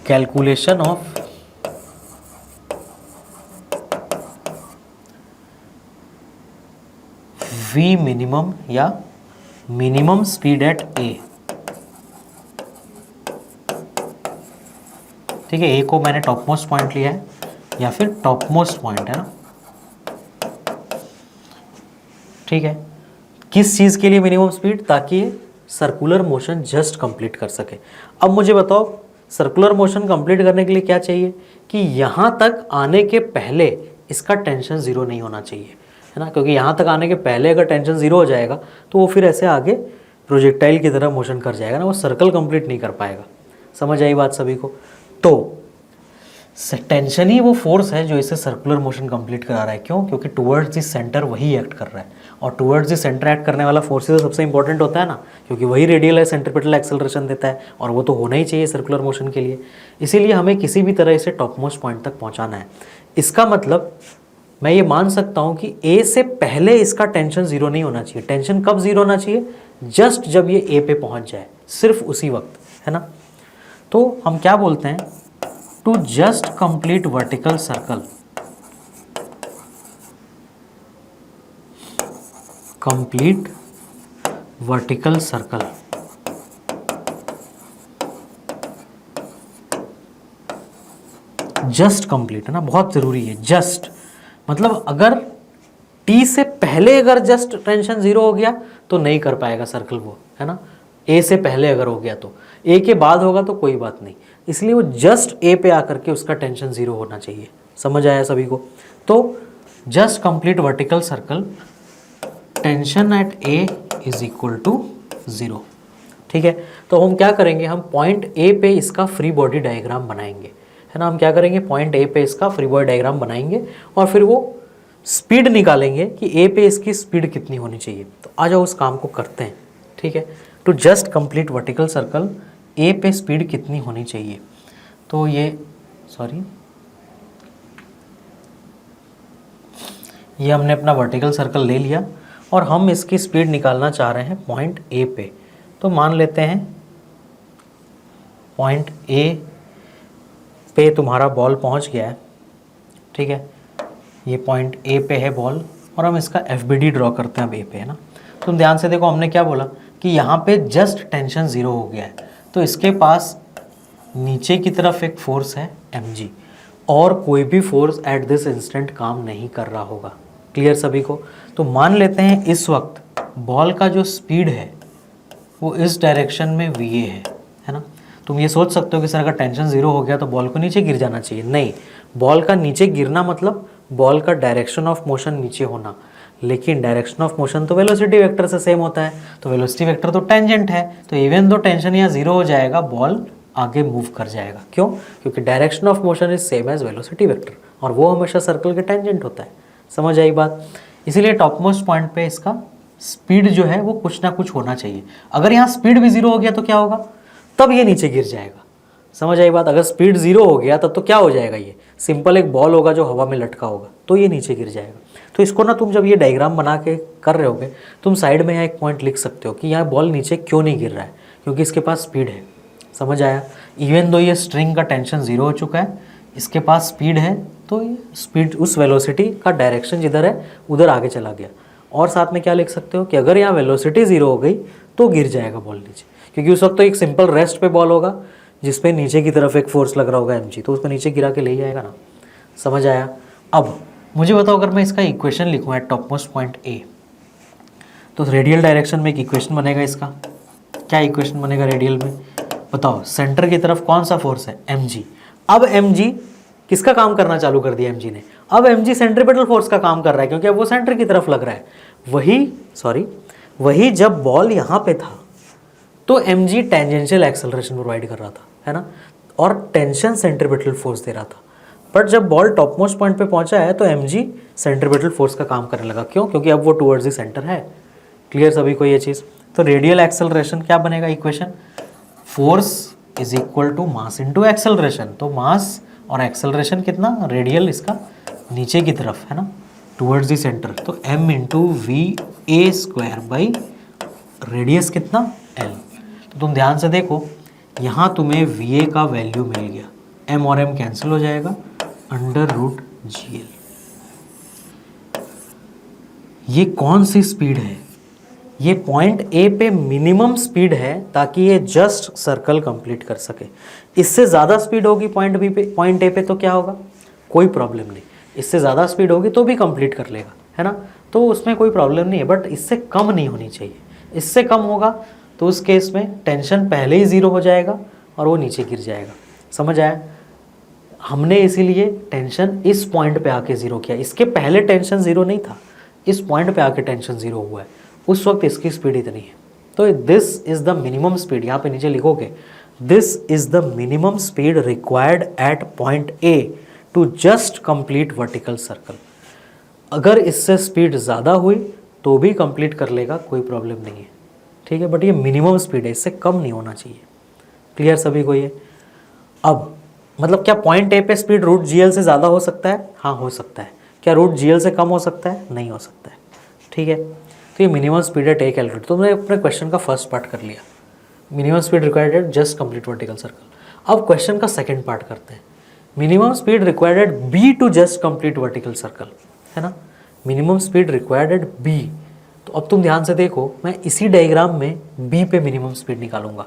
कैलकुलेशन ऑफ V मिनिमम या मिनिमम स्पीड एट A। ठीक है, A को मैंने टॉप मोस्ट पॉइंट लिया है या फिर टॉप मोस्ट पॉइंट है ना। ठीक है, किस चीज़ के लिए मिनिमम स्पीड? ताकि ये सर्कुलर मोशन जस्ट कंप्लीट कर सके। अब मुझे बताओ सर्कुलर मोशन कंप्लीट करने के लिए क्या चाहिए कि यहाँ तक आने के पहले इसका टेंशन ज़ीरो नहीं होना चाहिए, है ना, क्योंकि यहाँ तक आने के पहले अगर टेंशन ज़ीरो हो जाएगा तो वो फिर ऐसे आगे प्रोजेक्टाइल की तरह मोशन कर जाएगा ना, वो सर्कल कंप्लीट नहीं कर पाएगा। समझ आई बात सभी को? तो टेंशन ही वो फोर्स है जो इसे सर्कुलर मोशन कंप्लीट करा रहा है। क्यों? क्योंकि टुवर्ड्स द सेंटर वही एक्ट कर रहा है, और टुवर्ड्स द सेंटर एक्ट करने वाला फोर्स ही तो सबसे इंपॉर्टेंट होता है ना, क्योंकि वही रेडियल है, सेंट्रीपिटल एक्सेलरेशन देता है, और वो तो होना ही चाहिए सर्कुलर मोशन के लिए। इसीलिए हमें किसी भी तरह इसे टॉप मोस्ट पॉइंट तक पहुँचाना है। इसका मतलब मैं ये मान सकता हूँ कि A से पहले इसका टेंशन ज़ीरो नहीं होना चाहिए। टेंशन कब ज़ीरो होना चाहिए? जस्ट जब ये A पे पहुँच जाए, सिर्फ उसी वक्त, है ना। तो हम क्या बोलते हैं, to just complete vertical circle, complete vertical circle, just complete, है ना, बहुत जरूरी है। जस्ट मतलब अगर T से पहले अगर जस्ट टेंशन ज़ीरो हो गया तो नहीं कर पाएगा सर्कल वो, है ना। A से पहले अगर हो गया तो, A के बाद होगा तो कोई बात नहीं, इसलिए वो जस्ट A पे आकर के उसका टेंशन ज़ीरो होना चाहिए। समझ आया सभी को? तो just complete vertical circle, tension at A is equal to zero. ठीक है, तो हम क्या करेंगे, हम पॉइंट A पे इसका फ्री बॉडी डायग्राम बनाएंगे, है ना। हम क्या करेंगे, पॉइंट A पे इसका फ्री बॉडी डायग्राम बनाएंगे और फिर वो स्पीड निकालेंगे कि A पे इसकी स्पीड कितनी होनी चाहिए। तो आ जाओ उस काम को करते हैं। ठीक है, to just complete vertical circle, A पे स्पीड कितनी होनी चाहिए? तो ये ये हमने अपना वर्टिकल सर्कल ले लिया और हम इसकी स्पीड निकालना चाह रहे हैं पॉइंट A पे। तो मान लेते हैं पॉइंट A पे तुम्हारा बॉल पहुंच गया है। ठीक है, ये पॉइंट A पे है बॉल और हम इसका FBD ड्रॉ करते हैं अब A पे, है ना। तुम ध्यान से देखो, हमने क्या बोला कि यहाँ पे जस्ट टेंशन ज़ीरो हो गया है, तो इसके पास नीचे की तरफ एक फोर्स है mg, और कोई भी फोर्स एट दिस इंस्टेंट काम नहीं कर रहा होगा। क्लियर सभी को? तो मान लेते हैं इस वक्त बॉल का जो स्पीड है वो इस डायरेक्शन में va है ना। तुम ये सोच सकते हो कि सर अगर टेंशन ज़ीरो हो गया तो बॉल को नीचे गिर जाना चाहिए। नहीं, बॉल का नीचे गिरना मतलब बॉल का डायरेक्शन ऑफ मोशन नीचे होना, लेकिन डायरेक्शन ऑफ मोशन तो वेलोसिटी वेक्टर से सेम होता है, तो वेलोसिटी वेक्टर तो टेंजेंट है, तो इवन दो टेंशन यहाँ ज़ीरो हो जाएगा, बॉल आगे मूव कर जाएगा। क्यों? क्योंकि direction of motion is same as velocity vector, और वो हमेशा सर्कल के टेंजेंट होता है। समझ आई बात? इसीलिए टॉप मोस्ट पॉइंट पे इसका स्पीड जो है वो कुछ ना कुछ होना चाहिए। अगर यहाँ स्पीड भी ज़ीरो हो गया तो क्या होगा? तब ये नीचे गिर जाएगा। समझ आई बात? अगर स्पीड ज़ीरो हो गया तब तो क्या हो जाएगा, ये सिंपल एक बॉल होगा जो हवा में लटका होगा, तो ये नीचे गिर जाएगा। तो इसको ना तुम जब ये डायग्राम बना के कर रहे होगे, तुम साइड में यहाँ एक पॉइंट लिख सकते हो कि यहाँ बॉल नीचे क्यों नहीं गिर रहा है, क्योंकि इसके पास स्पीड है। समझ आया? इवन दो ये स्ट्रिंग का टेंशन 0 हो चुका है, इसके पास स्पीड है, तो ये स्पीड उस वेलोसिटी का डायरेक्शन जिधर है उधर आगे चला गया। और साथ में क्या लिख सकते हो कि अगर यहाँ वेलोसिटी 0 हो गई तो गिर जाएगा बॉल नीचे, क्योंकि उस वक्त तो एक सिंपल रेस्ट पे बॉल होगा जिसपे नीचे की तरफ एक फोर्स लग रहा होगा mg, तो उसको नीचे गिरा के ले जाएगा ना। समझ आया? अब मुझे बताओ, अगर मैं इसका इक्वेशन लिखूँ eight top most point A, तो रेडियल डायरेक्शन में एक इक्वेशन बनेगा इसका। क्या इक्वेशन बनेगा रेडियल में? बताओ, सेंटर की तरफ कौन सा फोर्स है? mg। अब mg किसका काम करना चालू कर दिया mg ने? अब mg सेंट्रीपिटल फोर्स का काम कर रहा है, क्योंकि अब वो सेंटर की तरफ लग रहा है। वही जब बॉल यहाँ पे था तो mg टेंजेंशियल एक्सेलरेशन प्रोवाइड कर रहा था, है ना, और टेंशन सेंट्रीपिटल फोर्स दे रहा था। बट जब बॉल टॉप मोस्ट पॉइंट पे पहुंचा है तो mg सेंट्रीपिटल फोर्स का काम करने लगा। क्यों? क्योंकि अब वो टुवर्ड्स द सेंटर है। क्लियर सभी को ये चीज़? तो रेडियल एक्सेलरेशन क्या बनेगा equation? Force is equal to mass into acceleration. तो मास और एक्सेलरेशन कितना? रेडियल इसका नीचे की तरफ, है ना, टुवर्ड्स द सेंटर, तो m into V A square by radius कितना? l। तो तुम ध्यान से देखो, यहाँ तुम्हें वी ए का वैल्यू मिल गया, m और m कैंसिल हो जाएगा, अंडर रूट जी एल। ये कौन सी स्पीड है? ये पॉइंट ए पे मिनिमम स्पीड है ताकि ये जस्ट सर्कल कंप्लीट कर सके। इससे ज़्यादा स्पीड होगी पॉइंट बी पे, पॉइंट ए पे, तो क्या होगा? कोई प्रॉब्लम नहीं। इससे ज़्यादा स्पीड होगी तो भी कंप्लीट कर लेगा, है ना, तो उसमें कोई प्रॉब्लम नहीं है। बट इससे कम नहीं होनी चाहिए। इससे कम होगा तो उस केस में टेंशन पहले ही 0 हो जाएगा और वो नीचे गिर जाएगा। समझ आया? हमने इसीलिए टेंशन इस पॉइंट पे आके 0 किया। इसके पहले टेंशन 0 नहीं था, इस पॉइंट पे आके टेंशन 0 हुआ है। उस वक्त इसकी स्पीड इतनी है। तो this is the minimum speed, यहाँ पे नीचे लिखोगे, this is the minimum speed required at point A to just complete vertical circle. अगर इससे स्पीड ज़्यादा हुई तो भी कंप्लीट कर लेगा, कोई प्रॉब्लम नहीं है, ठीक है। बट ये मिनिमम स्पीड है, इससे कम नहीं होना चाहिए। क्लियर सभी को ये? अब मतलब क्या पॉइंट ए पे स्पीड रूट जी एल से ज़्यादा हो सकता है? हाँ, हो सकता है। क्या रूट जी एल से कम हो सकता है? नहीं हो सकता है, ठीक है। तो ये minimum speed at A calculate, तो मैंने अपने क्वेश्चन का फर्स्ट पार्ट कर लिया, minimum speed required at just complete vertical circle. अब क्वेश्चन का सेकंड पार्ट करते हैं, minimum speed required at B to just complete vertical circle, है ना, minimum speed required at B. तो अब तुम ध्यान से देखो, मैं इसी डायग्राम में बी पे मिनिमम स्पीड निकालूंगा।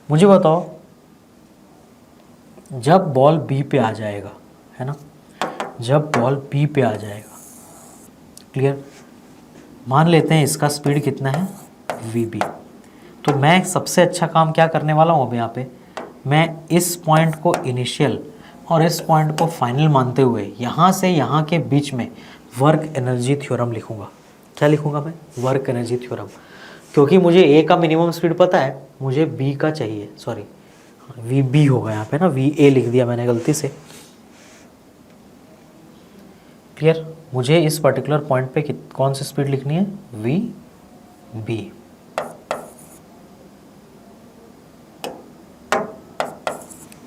मुझे बताओ, जब बॉल बी पे आ जाएगा, है ना, जब बॉल बी पे आ जाएगा, क्लियर, मान लेते हैं इसका स्पीड कितना है? V B. तो मैं सबसे अच्छा काम क्या करने वाला हूँ अब यहाँ पे, मैं इस पॉइंट को इनिशियल और इस पॉइंट को फाइनल मानते हुए यहाँ से यहाँ के बीच में वर्क एनर्जी थ्योरम लिखूंगा। क्या लिखूंगा मैं? Work energy theorem. क्योंकि मुझे ए का मिनिमम स्पीड पता है, मुझे बी का चाहिए, सॉरी वी बी होगा यहाँ पे ना, वी ए लिख दिया मैंने गलती से। क्लियर? मुझे इस पर्टिकुलर पॉइंट पे कौन सी स्पीड लिखनी है? V B.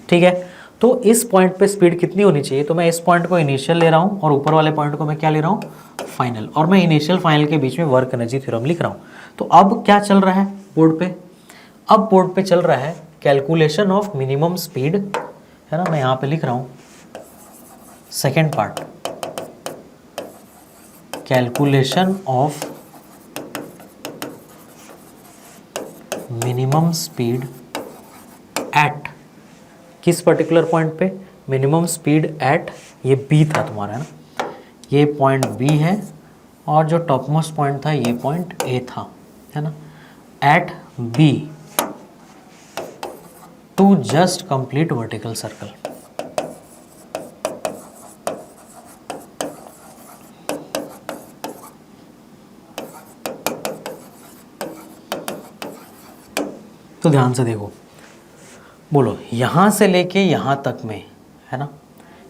ठीक है, तो इस पॉइंट पे स्पीड कितनी होनी चाहिए? तो मैं इस पॉइंट को इनिशियल ले रहा हूँ और ऊपर वाले पॉइंट को मैं क्या ले रहा हूँ? फाइनल। और मैं इनिशियल फाइनल के बीच में वर्क एनर्जी थ्योरम लिख रहा हूँ। तो अब क्या चल रहा है बोर्ड पे? अब बोर्ड पे चल रहा है कैलकुलेशन ऑफ मिनिमम स्पीड, है ना, मैं यहाँ पे लिख रहा हूँ second part, calculation of minimum speed eight, किस पर्टिकुलर पॉइंट पे? मिनिमम स्पीड एट, ये बी था तुम्हारा, है ना, ये पॉइंट बी है और जो टॉप मोस्ट पॉइंट था ये पॉइंट ए था, है ना, at B to just complete vertical circle. तो ध्यान से देखो, बोलो यहाँ से लेके यहाँ तक में, है ना,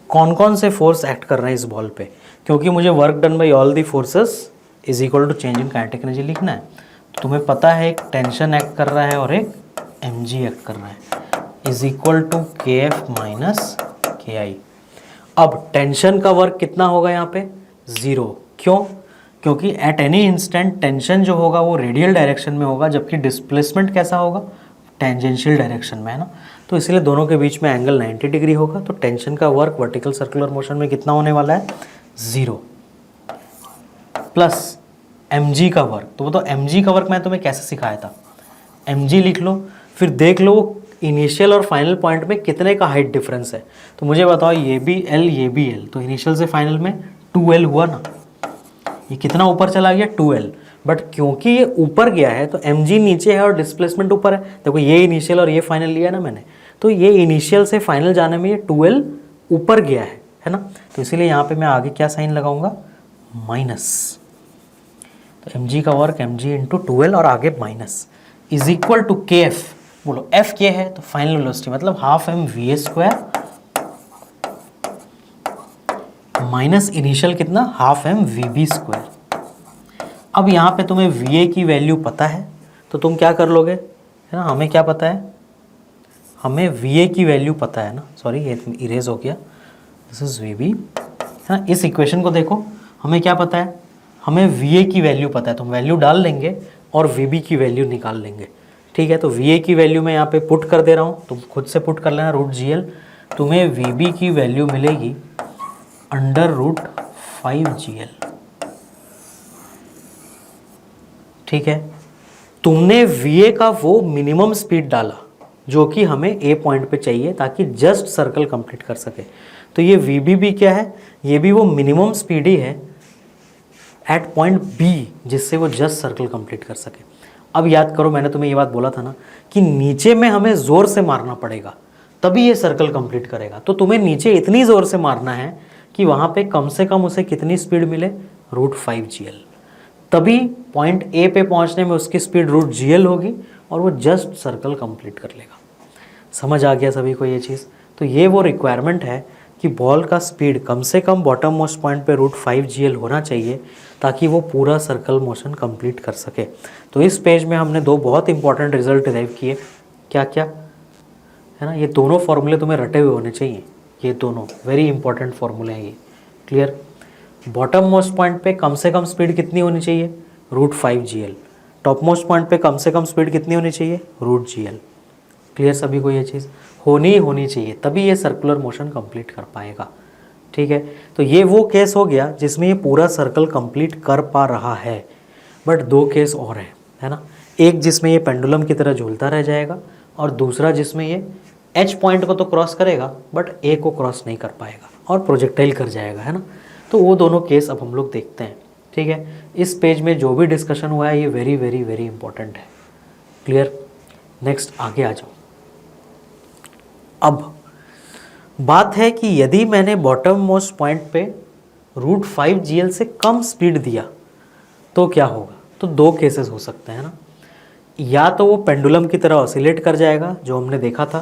कौन कौन से फोर्स एक्ट कर रहे हैं इस बॉल पे? क्योंकि मुझे work done by all the forces is equal to change in kinetic energy लिखना है। तो तुम्हें पता है एक टेंशन एक्ट कर रहा है और एक mg एक्ट कर रहा है, is equal to K F minus K आई। अब टेंशन का वर्क कितना होगा यहाँ पे? 0, क्यों? क्योंकि एट एनी इंस्टेंट टेंशन जो होगा वो रेडियल डायरेक्शन में होगा, जबकि डिस्प्लेसमेंट कैसा होगा? टेंजेंशियल डायरेक्शन में, है ना। तो इसलिए दोनों के बीच में एंगल 90 डिग्री होगा। तो टेंशन का वर्क वर्टिकल सर्कुलर मोशन में कितना होने वाला है? 0 प्लस mg का वर्क। तो वो तो mg का वर्क मैं तुम्हें कैसे सिखाया था, mg लिख लो, फिर देख लो इनिशियल और फाइनल पॉइंट में कितने का हाइट डिफरेंस है। तो मुझे बताओ ये भी l ये भी l, तो इनिशियल से फाइनल में 2l हुआ ना। ये कितना ऊपर चला गया? 2l। बट क्योंकि ये ऊपर गया है तो mg नीचे है और डिस्प्लेसमेंट ऊपर है। देखो ये इनिशियल और ये फाइनल लिया ना मैंने, तो ये इनिशियल से फाइनल जाने में ये 2l ऊपर गया है ना। तो इसीलिए यहाँ पे मैं आगे क्या साइन लगाऊंगा? माइनस। तो mg का वर्क mg इंटू 2l और आगे minus is equal to kf। बोलो f क्या है? तो फाइनल वेलोसिटी मतलब half m va square minus initial कितना? Half m vb square. अब यहाँ पे तुम्हें va की वैल्यू पता है तो तुम क्या कर लोगे, है ना। हमें क्या पता है? हमें va की वैल्यू पता है ना। सॉरी ये इरेज हो गया, दिस इज vb, है ना। इस इक्वेशन को देखो, हमें क्या पता है? हमें va की वैल्यू पता है, तो हम वैल्यू डाल लेंगे और vb की वैल्यू निकाल लेंगे। ठीक है, तो va की वैल्यू मैं यहाँ पे पुट कर दे रहा हूँ, तुम खुद से पुट कर लेना √gl। तुम्हें vb की वैल्यू मिलेगी √5gl। ठीक है, तुमने va का वो मिनिमम स्पीड डाला जो कि हमें a पॉइंट पे चाहिए ताकि जस्ट सर्कल कंप्लीट कर सके। तो ये vb भी क्या है? ये भी वो मिनिमम स्पीड ही है एट पॉइंट b जिससे वो जस्ट सर्कल कंप्लीट कर सके। अब याद करो, मैंने तुम्हें ये बात बोला था ना कि नीचे में हमें ज़ोर से मारना पड़ेगा तभी ये सर्कल कंप्लीट करेगा। तो तुम्हें नीचे इतनी ज़ोर से मारना है कि वहाँ पे कम से कम उसे कितनी स्पीड मिले? √5gl। तभी पॉइंट ए पे पहुँचने में उसकी स्पीड √gl होगी और वो जस्ट सर्कल कंप्लीट कर लेगा। समझ आ गया सभी को ये चीज़? तो ये वो रिक्वायरमेंट है कि बॉल का स्पीड कम से कम बॉटम मोस्ट पॉइंट पे √5gl होना चाहिए ताकि वो पूरा सर्कल मोशन कंप्लीट कर सके। तो इस पेज में हमने दो बहुत इंपॉर्टेंट रिजल्ट डिराइव किए। क्या क्या, है ना। ये दोनों फॉर्मूले तुम्हें रटे हुए होने चाहिए, ये दोनों वेरी इंपॉर्टेंट फॉर्मूले हैं ये। क्लियर? बॉटम मोस्ट पॉइंट पे कम से कम स्पीड कितनी होनी चाहिए? √5gl। टॉप मोस्ट पॉइंट पे कम से कम स्पीड कितनी होनी चाहिए? √gl। क्लियर सभी को? ये चीज़ होनी चाहिए तभी ये सर्कुलर मोशन कंप्लीट कर पाएगा। ठीक है, तो ये वो केस हो गया जिसमें ये पूरा सर्कल कंप्लीट कर पा रहा है। बट दो केस और हैं, है ना। एक जिसमें ये पेंडुलम की तरह झूलता रह जाएगा और दूसरा जिसमें ये एच पॉइंट को तो क्रॉस करेगा बट ए को क्रॉस नहीं कर पाएगा और प्रोजेक्टाइल कर जाएगा, है ना। तो वो दोनों केस अब हम लोग देखते हैं। ठीक है, इस पेज में जो भी डिस्कशन हुआ है ये वेरी वेरी वेरी इंपॉर्टेंट है। क्लियर? नेक्स्ट आगे आ जाओ। अब बात है कि यदि मैंने बॉटम मोस्ट पॉइंट पे √5gl से कम स्पीड दिया तो क्या होगा? तो दो केसेस हो सकते हैं ना। या तो वो पेंडुलम की तरह ऑसिलेट कर जाएगा जो हमने देखा था,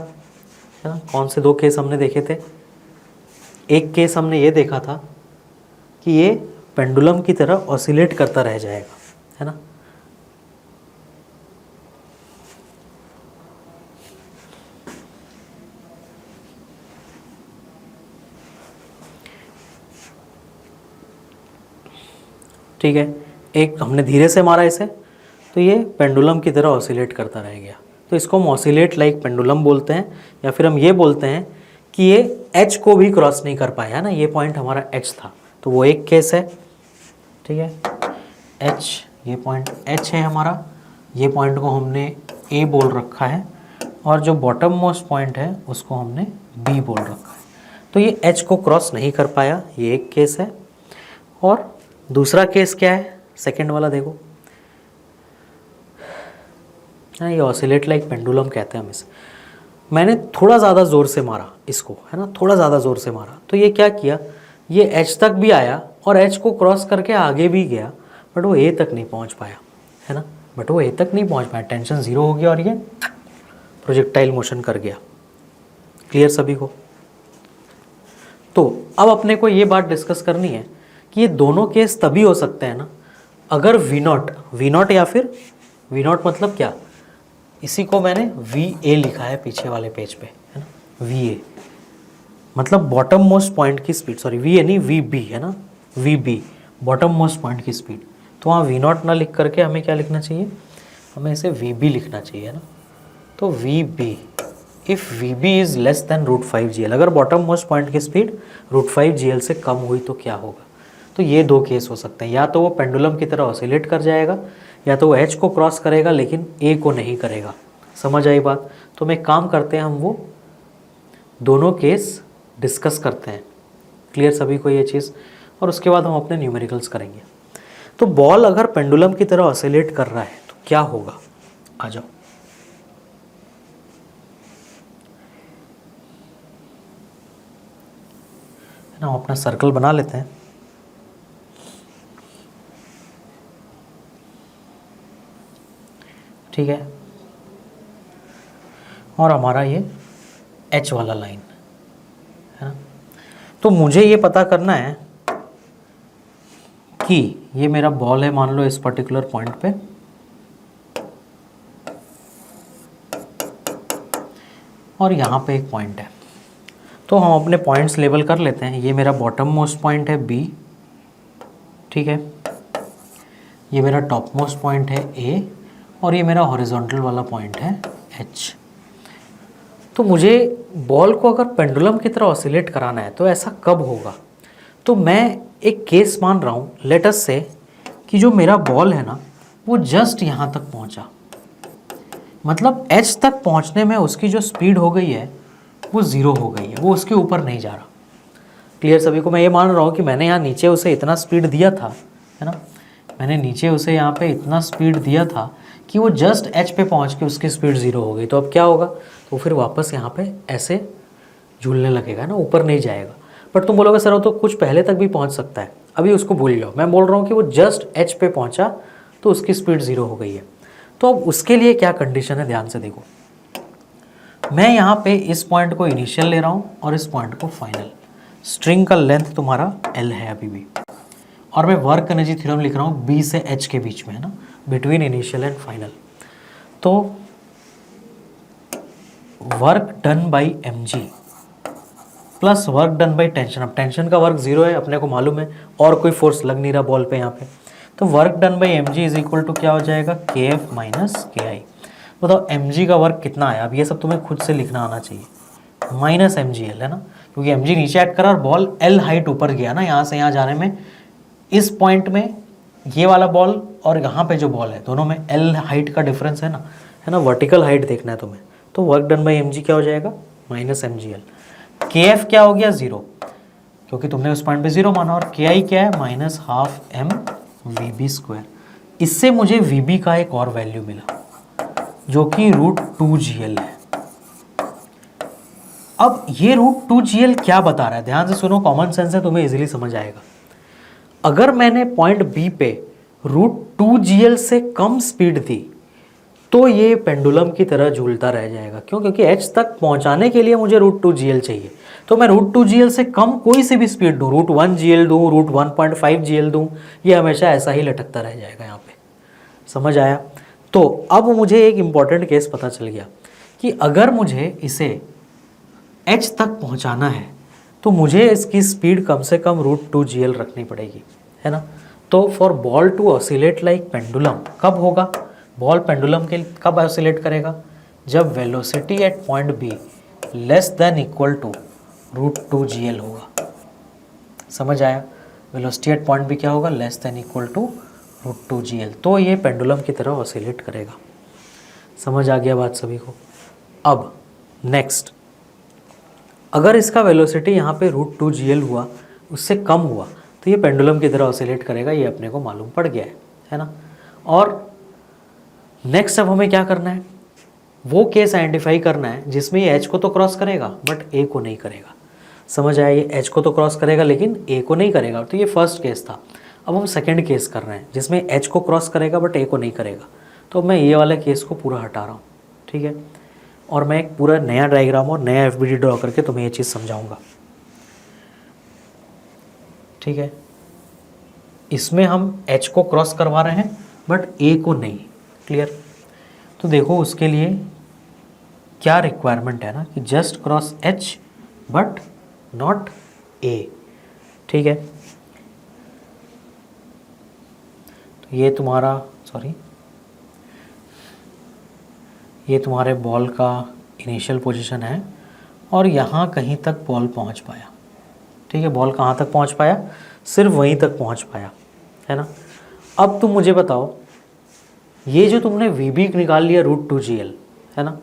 है ना। कौन से दो केस हमने देखे थे? एक केस हमने ये देखा था कि ये पेंडुलम की तरह ऑसिलेट करता रह जाएगा, है ना। ठीक है, एक हमने धीरे से मारा इसे तो ये पेंडुलम की तरह ऑसिलेट करता रह गया, तो इसको हम ऑसिलेट लाइक पेंडुलम बोलते हैं। या फिर हम ये बोलते हैं कि ये एच को भी क्रॉस नहीं कर पाया, है ना। ये पॉइंट हमारा एच था, तो वो एक केस है। ठीक है, एच, ये पॉइंट एच है हमारा, ये पॉइंट को हमने ए बोल रखा है और जो बॉटम मोस्ट पॉइंट है उसको हमने बी बोल रखा है। तो ये एच को क्रॉस नहीं कर पाया, ये एक केस है। और दूसरा केस क्या है? सेकंड वाला देखो, है ये ऑसिलेट लाइक पेंडुलम कहते हैं हम इसे। मैंने थोड़ा ज़्यादा ज़ोर से मारा इसको, है ना, थोड़ा ज़्यादा ज़ोर से मारा तो ये क्या किया? ये एच तक भी आया और एच को क्रॉस करके आगे भी गया बट वो ए तक नहीं पहुंच पाया, है ना। बट वो ए तक नहीं पहुंच पाया, टेंशन 0 हो गया और ये प्रोजेक्टाइल मोशन कर गया। क्लियर सभी को? तो अब अपने को ये बात डिस्कस करनी है कि ये दोनों केस तभी हो सकते हैं ना अगर V0 या फिर V0 मतलब क्या? इसी को मैंने VA लिखा है पीछे वाले पेज पे, है ना। VA मतलब बॉटम मोस्ट पॉइंट की स्पीड, सॉरी VA नहीं VB, है ना। VB बॉटम मोस्ट पॉइंट की स्पीड, तो वहाँ वी नॉट ना लिख करके हमें क्या लिखना चाहिए, हमें इसे वी बी लिखना चाहिए ना। तो V B, if V B is less than √5 GL, अगर बॉटम मोस्ट पॉइंट की स्पीड √5 GL से कम हुई तो क्या होगा। तो ये दो केस हो सकते हैं, या तो वो पेंडुलम की तरह ऑसिलेट कर जाएगा, या तो वो एच को क्रॉस करेगा लेकिन ए को नहीं करेगा। समझ आई बात। तो मैं काम करते हैं, हम वो दोनों केस डिस्कस करते हैं। क्लियर सभी को ये चीज़, और उसके बाद हम अपने न्यूमेरिकल्स करेंगे। तो बॉल अगर पेंडुलम की तरह ऑसिलेट कर रहा है तो क्या होगा, आ जाओ। ना अपना सर्कल बना लेते हैं। ठीक है, और हमारा ये एच वाला लाइन है ना। तो मुझे ये पता करना है कि ये मेरा बॉल है, मान लो इस पर्टिकुलर पॉइंट पे, और यहाँ पे एक पॉइंट है। तो हम अपने पॉइंट्स लेबल कर लेते हैं। ये मेरा बॉटम मोस्ट पॉइंट है बी, ठीक है, ये मेरा टॉप मोस्ट पॉइंट है ए, और ये मेरा हॉरिजॉन्टल वाला पॉइंट है एच। तो मुझे बॉल को अगर पेंडुलम की तरह ऑसिलेट कराना है तो ऐसा कब होगा। तो मैं एक केस मान रहा हूँ, लेट अस से कि जो मेरा बॉल है ना वो जस्ट यहाँ तक पहुँचा, मतलब एच तक पहुँचने में उसकी जो स्पीड हो गई है वो ज़ीरो हो गई है, वो उसके ऊपर नहीं जा रहा। क्लियर सभी को। मैं ये मान रहा हूँ कि मैंने यहाँ नीचे उसे इतना स्पीड दिया था, है ना, मैंने नीचे उसे यहाँ पे इतना स्पीड दिया था कि वो जस्ट एच पे पहुँच के उसकी स्पीड ज़ीरो हो गई। तो अब क्या होगा, तो फिर वापस यहाँ पे ऐसे झूलने लगेगा ना, ऊपर नहीं जाएगा। बट तुम बोलोगे सर वो तो कुछ पहले तक भी पहुँच सकता है, अभी उसको भूल जाओ। मैं बोल रहा हूँ कि वो जस्ट एच पे पहुँचा तो उसकी स्पीड ज़ीरो हो गई है। तो अब उसके लिए क्या कंडीशन है, ध्यान से देखो। मैं यहाँ पे इस पॉइंट को इनिशियल ले रहा हूँ और इस पॉइंट को फाइनल। स्ट्रिंग का लेंथ तुम्हारा L है अभी भी, और मैं वर्क एनर्जी थ्योरम लिख रहा हूँ B से H के बीच में, है ना, बिटवीन इनिशियल एंड फाइनल। तो work done by mg plus work done by tension. अब टेंशन का वर्क जीरो है, अपने को मालूम है, और कोई फोर्स लग नहीं रहा बॉल पे यहाँ पे। तो work done by mg is equal to क्या हो जाएगा, kf माइनस ki। बताओ mg का वर्क कितना है, अब ये सब तुम्हें खुद से लिखना आना चाहिए, माइनस mgl, है ना, क्योंकि mg नीचे ऐड करा और बॉल l हाइट ऊपर गया ना, यहाँ से यहाँ जाने में। इस पॉइंट में ये वाला बॉल और यहाँ पे जो बॉल है दोनों में l हाइट का डिफरेंस है ना, वर्टिकल हाइट देखना है तुम्हें। तो वर्क डन बाई mg क्या हो जाएगा, माइनस mgl। kf क्या हो गया, जीरो, क्योंकि तुमने उस पॉइंट पे जीरो माना, और ki क्या है, minus half m vb square. इससे मुझे vb का एक और वैल्यू मिला जो कि √2gl है। अब ये √2gl क्या बता रहा है, ध्यान से सुनो, कॉमन सेंस है, तुम्हें इजीली समझ आएगा। अगर मैंने पॉइंट बी पे √2gl से कम स्पीड दी तो ये पेंडुलम की तरह झूलता रह जाएगा। क्यों, क्योंकि एच तक पहुंचाने के लिए मुझे √2gl चाहिए। तो मैं √2gl से कम कोई सी भी स्पीड दूँ, √1gl दूँ, √1.5gl दूँ, ये हमेशा ऐसा ही लटकता रह जाएगा यहाँ पे। समझ आया। तो अब मुझे एक इम्पॉर्टेंट केस पता चल गया कि अगर मुझे इसे एच तक पहुंचाना है तो मुझे इसकी स्पीड कम से कम √2gl रखनी पड़ेगी, है ना। तो for ball to oscillate like pendulum कब होगा, बॉल पेंडुलम के कब ऑसिलेट करेगा, जब velocity at point B less than equal to √2gl होगा। समझ आया, वेलोसिटी एट पॉइंट बी क्या होगा, less than equal to √2gl। तो ये पेंडुलम की तरह ऑसिलेट करेगा। समझ आ गया बात सभी को। अब नेक्स्ट, अगर इसका वेलोसिटी यहाँ पे √2gl हुआ, उससे कम हुआ, तो ये पेंडुलम की तरह ऑसिलेट करेगा, ये अपने को मालूम पड़ गया है ना। और नेक्स्ट अब हमें क्या करना है, वो केस आइडेंटिफाई करना है जिसमें ये एच को तो क्रॉस करेगा बट ए को नहीं करेगा। समझ आया, ये एच को तो क्रॉस करेगा लेकिन ए को नहीं करेगा। तो ये फर्स्ट केस था। अब हम सेकंड केस कर रहे हैं जिसमें एच को क्रॉस करेगा बट ए को नहीं करेगा। तो मैं ये वाले केस को पूरा हटा रहा हूँ, ठीक है, और मैं एक पूरा नया डायग्राम और नया एफबीडी ड्रॉ करके तुम्हें ये चीज़ समझाऊंगा, ठीक है। इसमें हम एच को क्रॉस करवा रहे हैं बट ए को नहीं। क्लियर। तो देखो उसके लिए क्या रिक्वायरमेंट है ना, कि just cross H but not a, ठीक है। ये तुम्हारा ये तुम्हारे बॉल का इनिशियल पोजीशन है और यहाँ कहीं तक बॉल पहुँच पाया। ठीक है, बॉल कहाँ तक पहुँच पाया? सिर्फ वहीं तक पहुँच पाया, है ना। अब तुम मुझे बताओ, ये जो तुमने VB निकाल लिया √2GL, है ना,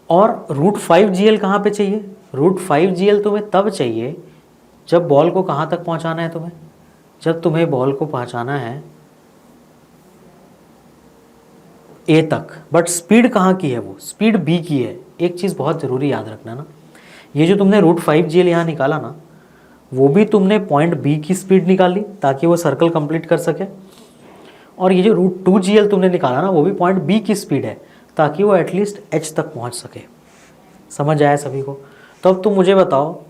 और √5GL कहाँ पे चाहिए? √5GL तुम्हें तब चाहिए जब बॉल को कहाँ तक पहुँचाना है तुम्हें? जब तुम्हें बॉल को पहुँचाना है A तक, बट स्पीड कहाँ की है? वो स्पीड B की है। एक चीज़ बहुत ज़रूरी याद रखना ना, ये जो तुमने √5GL यहाँ निकाला ना, वो भी तुमने पॉइंट B की स्पीड निकाली ताकि वो सर्कल कंप्लीट कर सके, और ये जो √2GL तुमने निकाला ना, वो भी पॉइंट B की स्पीड है ताकि वो एटलीस्ट H तक पहुँच सके। समझ आया सभी को? तो अब तुम मुझे बताओ,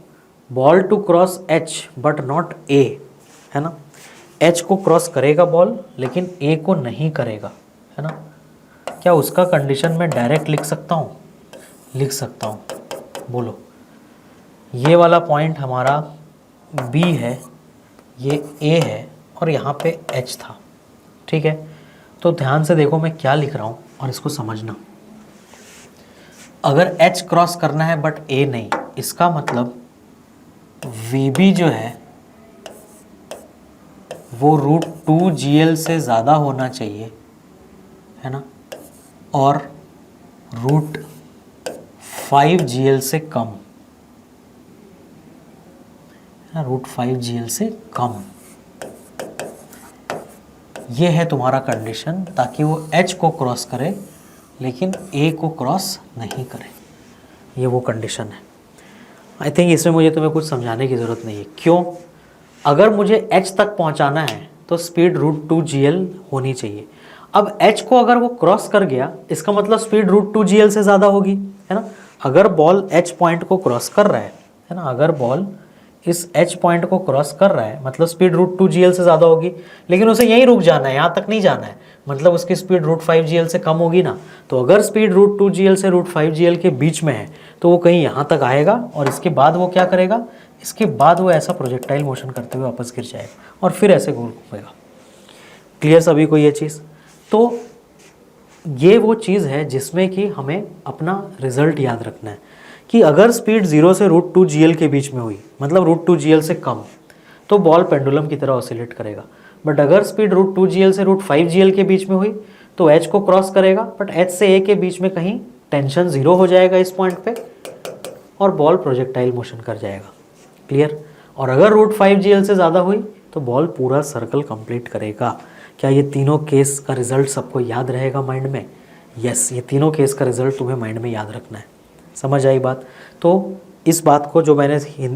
ball to cross H but not A, है ना, H को क्रॉस करेगा बॉल लेकिन A को नहीं करेगा, है ना। क्या उसका कंडीशन मैं डायरेक्ट लिख सकता हूँ? लिख सकता हूँ। बोलो, ये वाला पॉइंट हमारा B है, ये A है और यहाँ पे H था। ठीक है, तो ध्यान से देखो मैं क्या लिख रहा हूँ और इसको समझना। अगर H क्रॉस करना है बट A नहीं, इसका मतलब VB जो है वो √2GL से ज़्यादा होना चाहिए, है ना, और √5GL से कम, √5GL से कम। ये है तुम्हारा कंडीशन, ताकि वो H को क्रॉस करे लेकिन A को क्रॉस नहीं करे। ये वो कंडीशन है। आई थिंक इसमें मुझे तुम्हें कुछ समझाने की ज़रूरत नहीं है। क्यों? अगर मुझे H तक पहुंचाना है तो स्पीड √2GL होनी चाहिए। अब H को अगर वो क्रॉस कर गया, इसका मतलब स्पीड √2GL से ज़्यादा होगी, है ना। अगर बॉल H पॉइंट को क्रॉस कर रहा है ना, अगर बॉल इस H पॉइंट को क्रॉस कर रहा है मतलब स्पीड √2GL से ज़्यादा होगी, लेकिन उसे यहीं रुक जाना है, यहाँ तक नहीं जाना है, मतलब उसकी स्पीड √5GL से कम होगी ना। तो अगर स्पीड √2GL से √5GL के बीच में है तो वो कहीं यहाँ तक आएगा और इसके बाद वो क्या करेगा? इसके बाद वो ऐसा प्रोजेक्टाइल मोशन करते हुए वापस गिर जाएगा और फिर ऐसे गोल घूमेगा। क्लियर सभी को ये चीज़? तो ये वो चीज़ है जिसमें कि हमें अपना रिजल्ट याद रखना है कि अगर स्पीड 0 से √2GL के बीच में हुई, मतलब √2GL से कम, तो बॉल पेंडुलम की तरह ऑसिलेट करेगा। बट अगर स्पीड √2GL से √5GL के बीच में हुई तो H को क्रॉस करेगा, बट H से A के बीच में कहीं टेंशन 0 हो जाएगा इस पॉइंट पे और बॉल प्रोजेक्टाइल मोशन कर जाएगा। क्लियर? और अगर √5GL से ज़्यादा हुई तो बॉल पूरा सर्कल कंप्लीट करेगा। क्या ये तीनों केस का रिजल्ट सबको याद रहेगा माइंड में? यस, ये तीनों केस का रिजल्ट तुम्हें माइंड में याद रखना है। समझ आई बात? तो इस बात को जो मैंने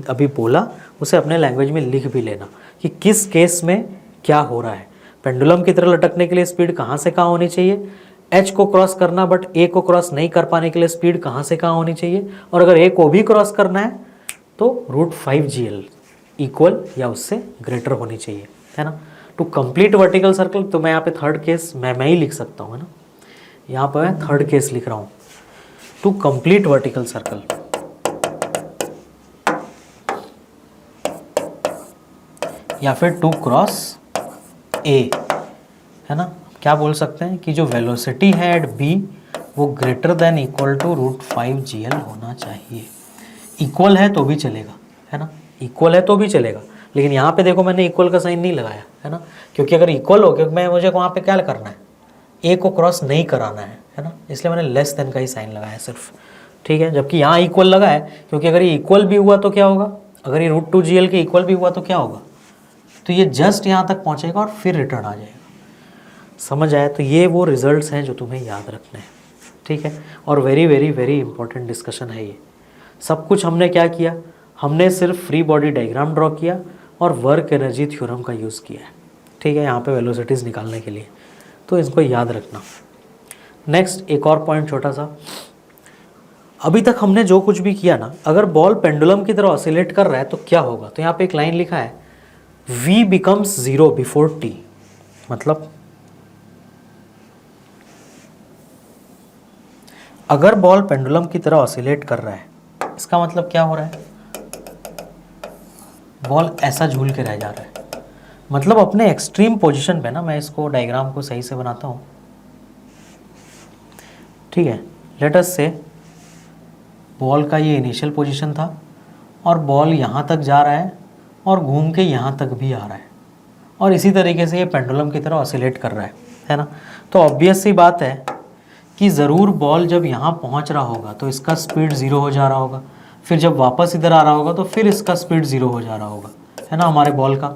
अभी बोला उसे अपने लैंग्वेज में लिख भी लेना कि किस केस में क्या हो रहा है। पेंडुलम की तरह लटकने के लिए स्पीड कहाँ से कहाँ होनी चाहिए, H को क्रॉस करना बट A को क्रॉस नहीं कर पाने के लिए स्पीड कहाँ से कहाँ होनी चाहिए, और अगर A को भी क्रॉस करना है तो √5GL इक्वल या उससे ग्रेटर होनी चाहिए, है ना। टू कंप्लीट वर्टिकल सर्कल, तो मैं यहाँ पे थर्ड केस मैं ही लिख सकता हूँ, है ना। यहाँ पर मैं थर्ड केस लिख रहा हूँ, टू कंप्लीट वर्टिकल सर्कल, या फिर टू क्रॉस A, है ना। क्या बोल सकते हैं कि जो वेलोसिटी है एट B वो greater than equal to √5GL होना चाहिए। इक्वल है तो भी चलेगा, है ना, इक्वल है तो भी चलेगा, लेकिन यहाँ पे देखो मैंने इक्वल का साइन नहीं लगाया, है ना, क्योंकि अगर इक्वल हो, क्योंकि मुझे वहाँ पे क्या करना है, A को क्रॉस नहीं कराना है ना, इसलिए मैंने लेस देन का ही साइन लगाया सिर्फ। ठीक है, जबकि यहाँ इक्वल लगा है क्योंकि अगर ये इक्वल भी हुआ तो क्या होगा, अगर ये √2GL के इक्वल भी हुआ तो क्या होगा, तो ये जस्ट यहाँ तक पहुँचेगा और फिर रिटर्न आ जाएगा। समझ आया? तो ये वो रिजल्ट्स हैं जो तुम्हें याद रखने हैं। ठीक है, और very very very important discussion है ये। सब कुछ हमने क्या किया, हमने सिर्फ फ्री बॉडी डायग्राम ड्रॉ किया और वर्क एनर्जी थ्योरम का यूज़ किया है। ठीक है, यहाँ पे वेलोसिटीज़ निकालने के लिए, तो इसको याद रखना। नेक्स्ट एक और पॉइंट छोटा सा, अभी तक हमने जो कुछ भी किया ना, अगर बॉल पेंडुलम की तरह ऑसिलेट कर रहा है तो क्या होगा, तो यहाँ पे एक लाइन लिखा है V becomes 0 before T, मतलब अगर बॉल पेंडुलम की तरह ऑसिलेट कर रहा है, इसका मतलब क्या हो रहा है, बॉल ऐसा झूल के रह जा रहा है, मतलब अपने एक्सट्रीम पोजीशन पे ना, मैं इसको डायग्राम को सही से बनाता हूँ, ठीक है। लेट अस से बॉल का ये इनिशियल पोजीशन था और बॉल यहाँ तक जा रहा है और घूम के यहाँ तक भी आ रहा है और इसी तरीके से ये पेंडुलम की तरह ऑसिलेट कर रहा है ना। तो ऑब्वियस सी बात है कि ज़रूर बॉल जब यहाँ पहुँच रहा होगा तो इसका स्पीड ज़ीरो हो जा रहा होगा, फिर जब वापस इधर आ रहा होगा तो फिर इसका स्पीड ज़ीरो हो जा रहा होगा, है ना, हमारे बॉल का।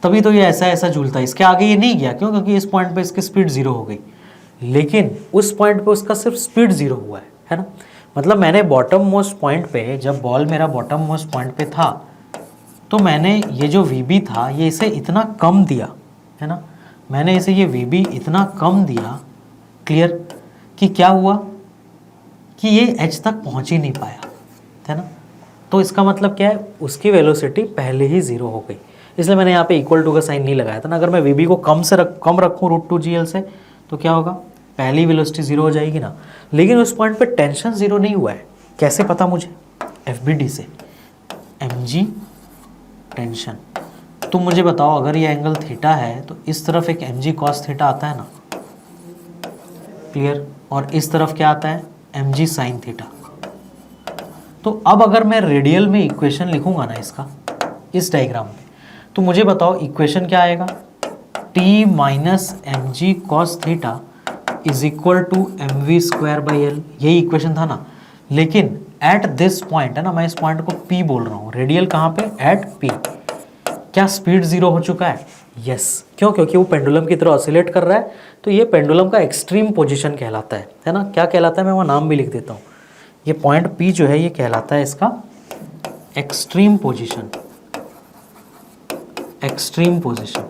तभी तो ये ऐसा ऐसा झूलता है, इसके आगे ये नहीं गया, क्यों? क्योंकि इस पॉइंट पे इसकी स्पीड ज़ीरो हो गई, लेकिन उस पॉइंट पे उसका सिर्फ स्पीड ज़ीरो हुआ है ना। मतलब मैंने बॉटम मोस्ट पॉइंट पे, जब बॉल मेरा बॉटम मोस्ट पॉइंट पे था, तो मैंने ये जो VB था ये इसे इतना कम दिया, है ना, मैंने इसे ये VB इतना कम दिया, क्लियर, कि क्या हुआ कि ये H तक पहुंच ही नहीं पाया, है ना। तो इसका मतलब क्या है, उसकी वेलोसिटी पहले ही ज़ीरो हो गई, इसलिए मैंने यहाँ पे इक्वल टू का साइन नहीं लगाया था ना। अगर मैं VB को कम रखूँ √2GL से तो क्या होगा, पहली वेलोसिटी ज़ीरो हो जाएगी ना। लेकिन उस पॉइंट पे टेंशन ज़ीरो नहीं हुआ है, कैसे पता मुझे? FBD से, mg टेंशन। तुम मुझे बताओ, अगर ये एंगल थीटा है तो इस तरफ एक mg cos थीटा आता है ना, क्लियर, और इस तरफ क्या आता है, mg sin थीटा। तो अब अगर मैं रेडियल में इक्वेशन लिखूंगा ना इसका, इस डायग्राम में, तो मुझे बताओ इक्वेशन क्या आएगा, t minus mg cos theta is equal to mv²/L, यही इक्वेशन था ना। लेकिन एट दिस पॉइंट, है ना, मैं इस पॉइंट को P बोल रहा हूँ, रेडियल कहाँ पे, एट P, क्या स्पीड ज़ीरो हो चुका है? यस। क्यों? क्योंकि वो पेंडुलम की तरह ऑसिलेट कर रहा है, तो ये पेंडुलम का एक्सट्रीम पोजीशन कहलाता है ना। क्या कहलाता है, मैं वहाँ नाम भी लिख देता हूँ, ये पॉइंट P जो है ये कहलाता है इसका एक्सट्रीम पोजीशन, एक्सट्रीम पोजीशन।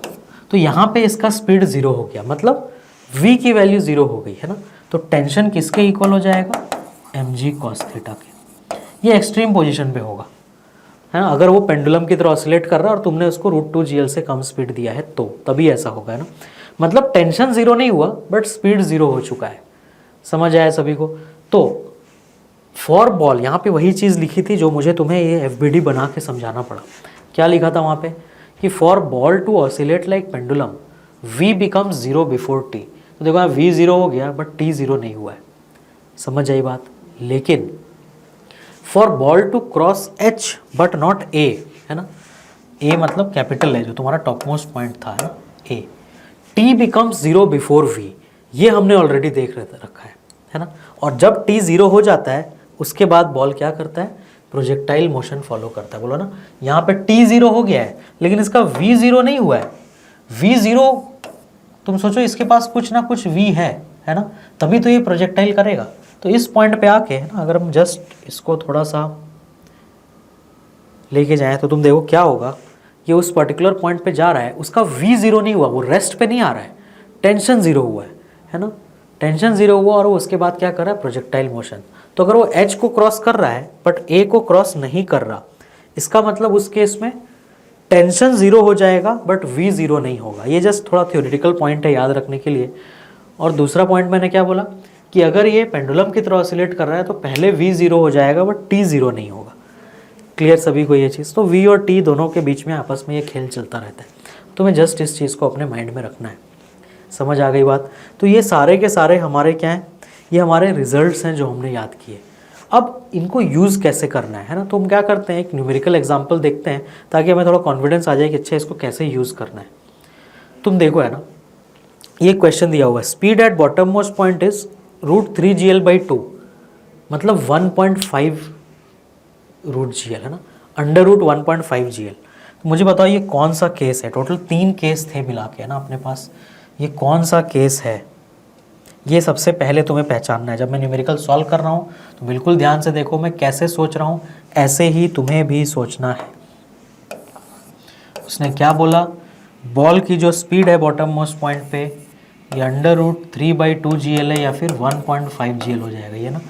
तो यहाँ पे इसका स्पीड ज़ीरो हो गया, मतलब V की वैल्यू ज़ीरो हो गई, है ना। तो टेंशन किसके इक्वल हो जाएगा, mg cos थीटा के। ये एक्सट्रीम पोजीशन पे होगा, है ना। अगर वो पेंडुलम की तरह ऑसिलेट कर रहा है और तुमने उसको √2GL से कम स्पीड दिया है तो तभी ऐसा होगा, है ना। मतलब टेंशन ज़ीरो नहीं हुआ बट स्पीड ज़ीरो हो चुका है। समझ आया सभी को? तो फॉर बॉल, यहाँ पे वही चीज़ लिखी थी जो मुझे तुम्हें ये FBD बना के समझाना पड़ा। क्या लिखा था वहाँ पे कि for ball to oscillate like pendulum V becomes zero before T। तो देखो V ज़ीरो हो गया बट T ज़ीरो नहीं हुआ है। समझ आई बात? लेकिन for ball to cross H but not A, है ना, A मतलब कैपिटल है जो तुम्हारा टॉप मोस्ट पॉइंट था, है ना, A, T becomes zero before V, ये हमने ऑलरेडी देख रखा है ना। और जब T ज़ीरो हो जाता है उसके बाद बॉल क्या करता है, प्रोजेक्टाइल मोशन फॉलो करता है। बोलो ना, यहाँ पे T ज़ीरो हो गया है लेकिन इसका V ज़ीरो नहीं हुआ है। V ज़ीरो, तुम सोचो इसके पास कुछ ना कुछ V है ना, तभी तो ये प्रोजेक्टाइल करेगा। तो इस पॉइंट पे आके, है ना, अगर हम जस्ट इसको थोड़ा सा लेके जाएं तो तुम देखो क्या होगा, ये उस पर्टिकुलर पॉइंट पे जा रहा है, उसका V ज़ीरो नहीं हुआ, वो रेस्ट पे नहीं आ रहा है, टेंशन ज़ीरो हुआ है ना, टेंशन ज़ीरो हुआ और वो उसके बाद क्या कर रहा है, प्रोजेक्टाइल मोशन। तो अगर वो H को क्रॉस कर रहा है बट A को क्रॉस नहीं कर रहा, इसका मतलब उस केस में टेंशन ज़ीरो हो जाएगा बट V ज़ीरो नहीं होगा। ये जस्ट थोड़ा थ्योरेटिकल पॉइंट है याद रखने के लिए। और दूसरा पॉइंट मैंने क्या बोला कि अगर ये पेंडुलम की तरह ऑसिलेट कर रहा है तो पहले V ज़ीरो हो जाएगा बट T ज़ीरो नहीं होगा। क्लियर सभी को ये चीज़? तो V और T दोनों के बीच में आपस में ये खेल चलता रहता है। तो मैं जस्ट इस चीज़ को अपने माइंड में रखना है। समझ आ गई बात? तो ये सारे के सारे हमारे क्या हैं, ये हमारे रिजल्ट्स हैं जो हमने याद किए। अब इनको यूज़ कैसे करना है ना, तो हम क्या करते हैं, एक न्यूमेरिकल एग्जांपल देखते हैं ताकि हमें थोड़ा कॉन्फिडेंस आ जाए कि अच्छा इसको कैसे यूज़ करना है। तुम देखो, है ना, ये क्वेश्चन दिया हुआ है, speed at bottom most point is √3GL/2, मतलब 1.5 √GL, है ना, √1.5GL। तो मुझे बताओ ये कौन सा केस है? टोटल 3 केस थे मिला के, है ना, अपने पास। ये कौन सा केस है, ये सबसे पहले तुम्हें पहचानना है। जब मैं न्यूमेरिकल सॉल्व कर रहा हूँ तो बिल्कुल ध्यान से देखो मैं कैसे सोच रहा हूँ, ऐसे ही तुम्हें भी सोचना है। उसने क्या बोला, बॉल की जो स्पीड है बॉटम मोस्ट पॉइंट पे ये √3/2GL है या फिर 1.5GL हो जाएगा, ये ना।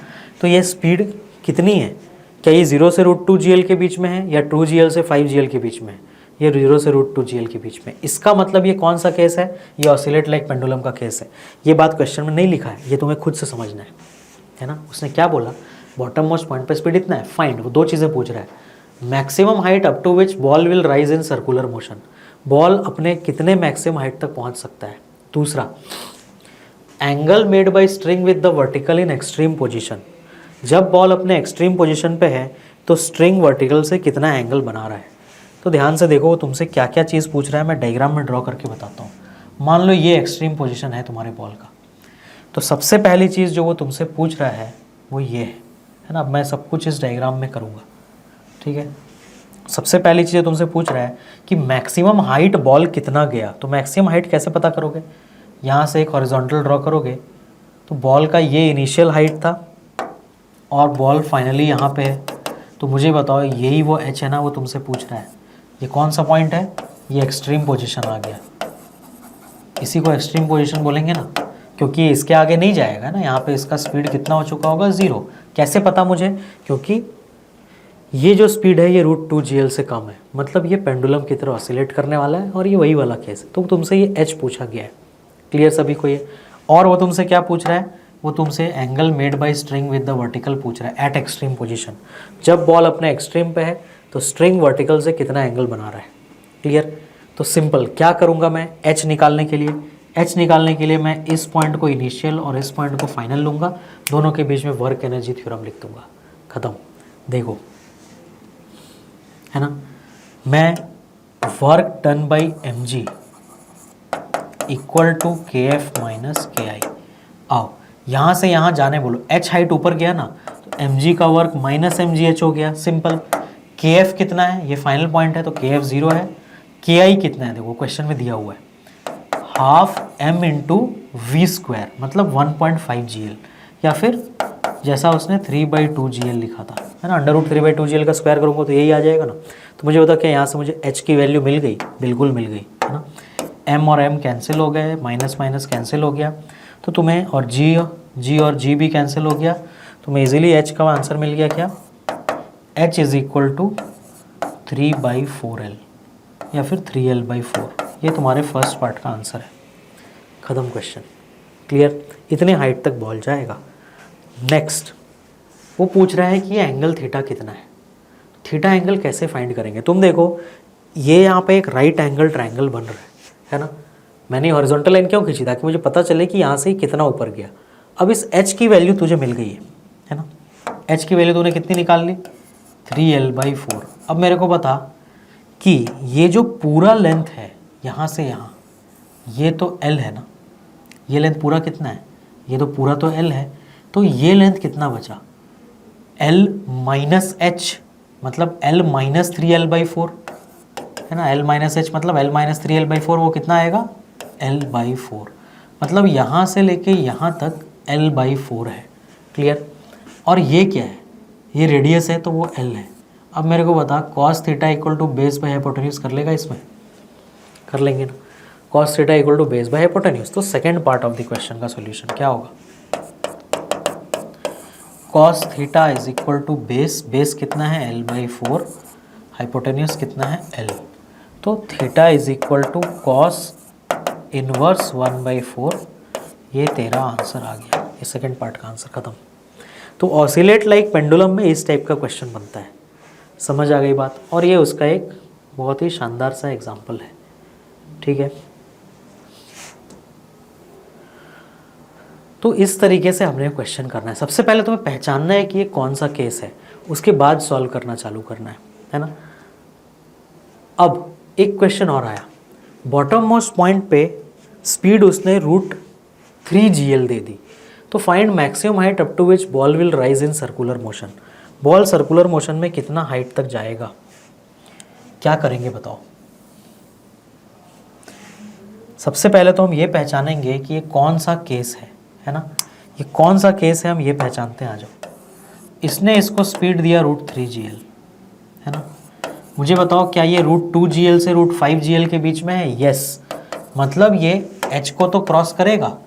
तो ये स्पीड कितनी है, क्या ये 0 से √2GL के बीच में है या 2GL से 5GL के बीच में है? ये 0 से √2GL के बीच में। इसका मतलब ये कौन सा केस है, ये ऑसिलेट लाइक पेंडुलम का केस है। ये बात क्वेश्चन में नहीं लिखा है, ये तुम्हें खुद से समझना है ना। उसने क्या बोला, बॉटम मोस्ट पॉइंट पे स्पीड इतना है, फाइंड, वो 2 चीज़ें पूछ रहा है। Maximum height up to which ball will rise in circular motion, ball अपने कितने मैक्सिमम हाइट तक पहुंच सकता है। दूसरा, angle made by string with the vertical in extreme position, जब बॉल अपने एक्सट्रीम पोजीशन पे है तो स्ट्रिंग वर्टिकल से कितना एंगल बना रहा है। तो ध्यान से देखो वो तुमसे क्या क्या चीज़ पूछ रहा है, मैं डायग्राम में ड्रॉ करके बताता हूँ। मान लो ये एक्सट्रीम पोजीशन है तुम्हारे बॉल का, तो सबसे पहली चीज़ जो वो तुमसे पूछ रहा है वो ये है ना। अब मैं सब कुछ इस डायग्राम में करूँगा, ठीक है। सबसे पहली चीज़ तुमसे पूछ रहा है कि मैक्सिमम हाइट बॉल कितना गया। तो मैक्सिमम हाइट कैसे पता करोगे, यहाँ से एक हॉरिजॉन्टल ड्रॉ करोगे तो बॉल का ये इनिशियल हाइट था और बॉल फाइनली यहाँ पे है, तो मुझे बताओ यही वो एच है ना, वो तुमसे पूछ रहा है। ये कौन सा पॉइंट है, ये एक्सट्रीम पोजीशन आ गया, इसी को एक्सट्रीम पोजीशन बोलेंगे ना, क्योंकि इसके आगे नहीं जाएगा ना। यहाँ पे इसका स्पीड कितना हो चुका होगा, 0। कैसे पता मुझे, क्योंकि ये जो स्पीड है ये √2gl से कम है, मतलब ये पेंडुलम की तरह ऑसिलेट करने वाला है और ये वही वाला केस है। तो तुमसे ये एच पूछा गया है, क्लियर सभी को ये। और वो तुमसे क्या पूछ रहा है, वो तुमसे angle made by string with the vertical पूछ रहा है एट एक्सट्रीम पोजीशन। जब बॉल अपने एक्सट्रीम पे है तो स्ट्रिंग वर्टिकल से कितना एंगल बना रहा है, क्लियर। तो सिंपल क्या करूँगा मैं, एच निकालने के लिए मैं इस पॉइंट को इनिशियल और इस पॉइंट को फाइनल लूँगा, दोनों के बीच में वर्क एनर्जी थ्योरम लिख दूँगा, ख़त्म। देखो है ना, मैं work done by mg equal to kf minus ki। आओ यहाँ से यहाँ जाने बोलो, h हाइट ऊपर गया ना तो mg का वर्क माइनस mgh हो गया, सिंपल। kf कितना है, ये फाइनल पॉइंट है तो kf 0 है। ki कितना है, देखो क्वेश्चन में दिया हुआ है, half m into V square, मतलब 1.5 gl, या फिर जैसा उसने 3/2gl लिखा था, है ना, √3/2gl का स्क्वायर करूँगा तो यही आ जाएगा ना। तो मुझे बता कि यहाँ से मुझे h की वैल्यू मिल गई, बिल्कुल मिल गई, है ना। m और m कैंसिल हो गए, माइनस माइनस कैंसिल हो गया, तो तुम्हें और g और g भी कैंसिल हो गया, तुम्हें इजीली h का आंसर मिल गया क्या, h is equal to 3/4l या फिर 3l/4। ये तुम्हारे फर्स्ट पार्ट का आंसर है, ख़त्म क्वेश्चन, क्लियर। इतने हाइट तक बॉल जाएगा। नेक्स्ट वो पूछ रहा है कि ये एंगल थीटा कितना है। थीटा एंगल कैसे फाइंड करेंगे, तुम देखो ये यहाँ पे एक राइट एंगल ट्रायंगल बन रहा है ना। मैंने हॉरिजॉन्टल लाइन क्यों खींची, ताकि मुझे पता चले कि यहाँ से ही कितना ऊपर गया। अब इस h की वैल्यू तुझे मिल गई है ना, h की वैल्यू तूने कितनी निकाल ली, 3l/4। अब मेरे को बता कि ये जो पूरा लेंथ है यहाँ से यहाँ, ये तो l है ना, ये लेंथ पूरा कितना है, ये तो पूरा तो l है, तो ये लेंथ कितना बचा, l माइनस h, मतलब l माइनस 3l/4 है ना। l माइनस h मतलब l माइनस 3l/4, वो कितना आएगा, l/4, मतलब यहाँ से लेके यहाँ तक l/4 है, क्लियर। और ये क्या है, ये रेडियस है तो वो l है। अब मेरे को बता cos theta equal to base by hypotenuse कर लेगा, इसमें कर लेंगे ना, cos theta equal to base by hypotenuse. तो second part of the question का सॉल्यूशन क्या होगा, cos theta is equal to base कितना है l/4, हाइपोटेन्यूज कितना है l, तो theta is equal to cos inverse 1/4। ये तेरा आंसर आ गया, ये सेकंड पार्ट का आंसर, खत्म। तो ऑसिलेट लाइक पेंडुलम में इस टाइप का क्वेश्चन बनता है, समझ आ गई बात। और ये उसका एक बहुत ही शानदार सा एग्जाम्पल है, ठीक है। तो इस तरीके से हमने क्वेश्चन करना है। सबसे पहले तुम्हें पहचानना है कि ये कौन सा केस है, उसके बाद सॉल्व करना चालू करना है ना। अब एक क्वेश्चन और आया, बॉटम मोस्ट पॉइंट पे स्पीड उसने √3gl दे दी, तो find maximum height up to which ball will rise in circular motion. Ball circular motion में कितना हाइट तक जाएगा, क्या करेंगे बताओ। सबसे पहले तो हम ये पहचानेंगे कि ये कौन सा केस है ना, ये कौन सा केस है, हम ये पहचानते हैं। आ जाओ, इसने इसको स्पीड दिया √3gl, है ना। मुझे बताओ क्या ये √2gl से √5gl के बीच में है, यस, मतलब ये h को तो क्रॉस करेगा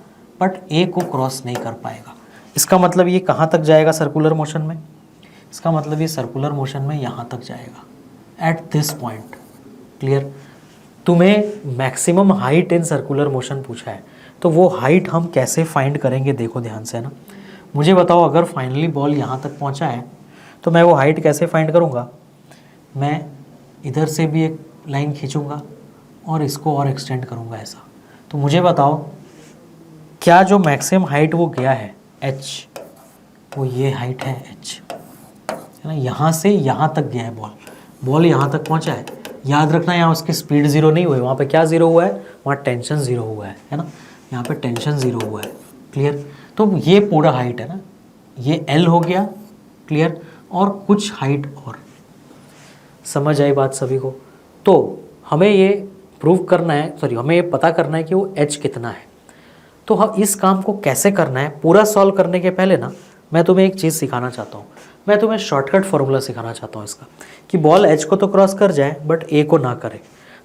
बट a को क्रॉस नहीं कर पाएगा। इसका मतलब ये कहाँ तक जाएगा सर्कुलर मोशन में, इसका मतलब ये सर्कुलर मोशन में यहाँ तक जाएगा एट दिस पॉइंट, क्लियर। तुम्हें maximum height in circular motion पूछा है, तो वो हाइट हम कैसे फाइंड करेंगे, देखो ध्यान से, है ना। मुझे बताओ अगर फाइनली बॉल यहाँ तक पहुँचा है तो मैं वो हाइट कैसे फाइंड करूँगा। मैं इधर से भी एक लाइन खींचूँगा और इसको और एक्सटेंड करूँगा ऐसा। तो मुझे बताओ क्या जो मैक्सिमम हाइट वो गया है h, वो ये हाइट है h, है ना, यहाँ से यहाँ तक गया है बॉल यहाँ तक पहुँचा है। याद रखना यहाँ उसकी स्पीड ज़ीरो नहीं हुई, वहाँ पे क्या ज़ीरो हुआ है, वहाँ टेंशन ज़ीरो हुआ है ना, यहाँ पे टेंशन ज़ीरो हुआ है। क्लियर। तो ये पूरा हाइट है ना, ये L हो गया। क्लियर। और कुछ हाइट और, समझ आई बात सभी को। तो हमें ये प्रूव करना है, सॉरी हमें ये पता करना है कि वो h कितना है। तो हम इस काम को कैसे करना है, पूरा सॉल्व करने के पहले ना मैं तुम्हें एक चीज़ सिखाना चाहता हूँ। मैं तुम्हें शॉर्टकट फॉर्मूला सिखाना चाहता हूँ इसका, कि बॉल h को तो क्रॉस कर जाए बट a को ना करे।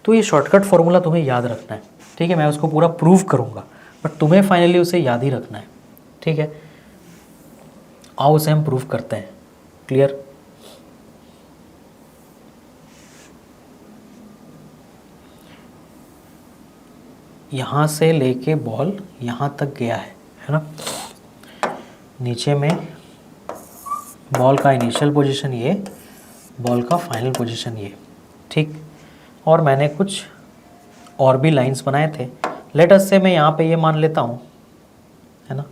तो ये शॉर्टकट फॉर्मूला तुम्हें याद रखना है, ठीक है। मैं उसको पूरा प्रूव करूँगा बट तुम्हें फाइनली उसे याद ही रखना है, ठीक है। आओ उसे हम प्रूव करते हैं। क्लियर। यहाँ से लेके बॉल यहाँ तक गया है ना। नीचे में बॉल का इनिशियल पोजीशन ये, बॉल का फाइनल पोजीशन ये, ठीक। और मैंने कुछ और भी लाइंस बनाए थे। लेट अस से मैं यहाँ पे ये मान लेता हूँ, है ना,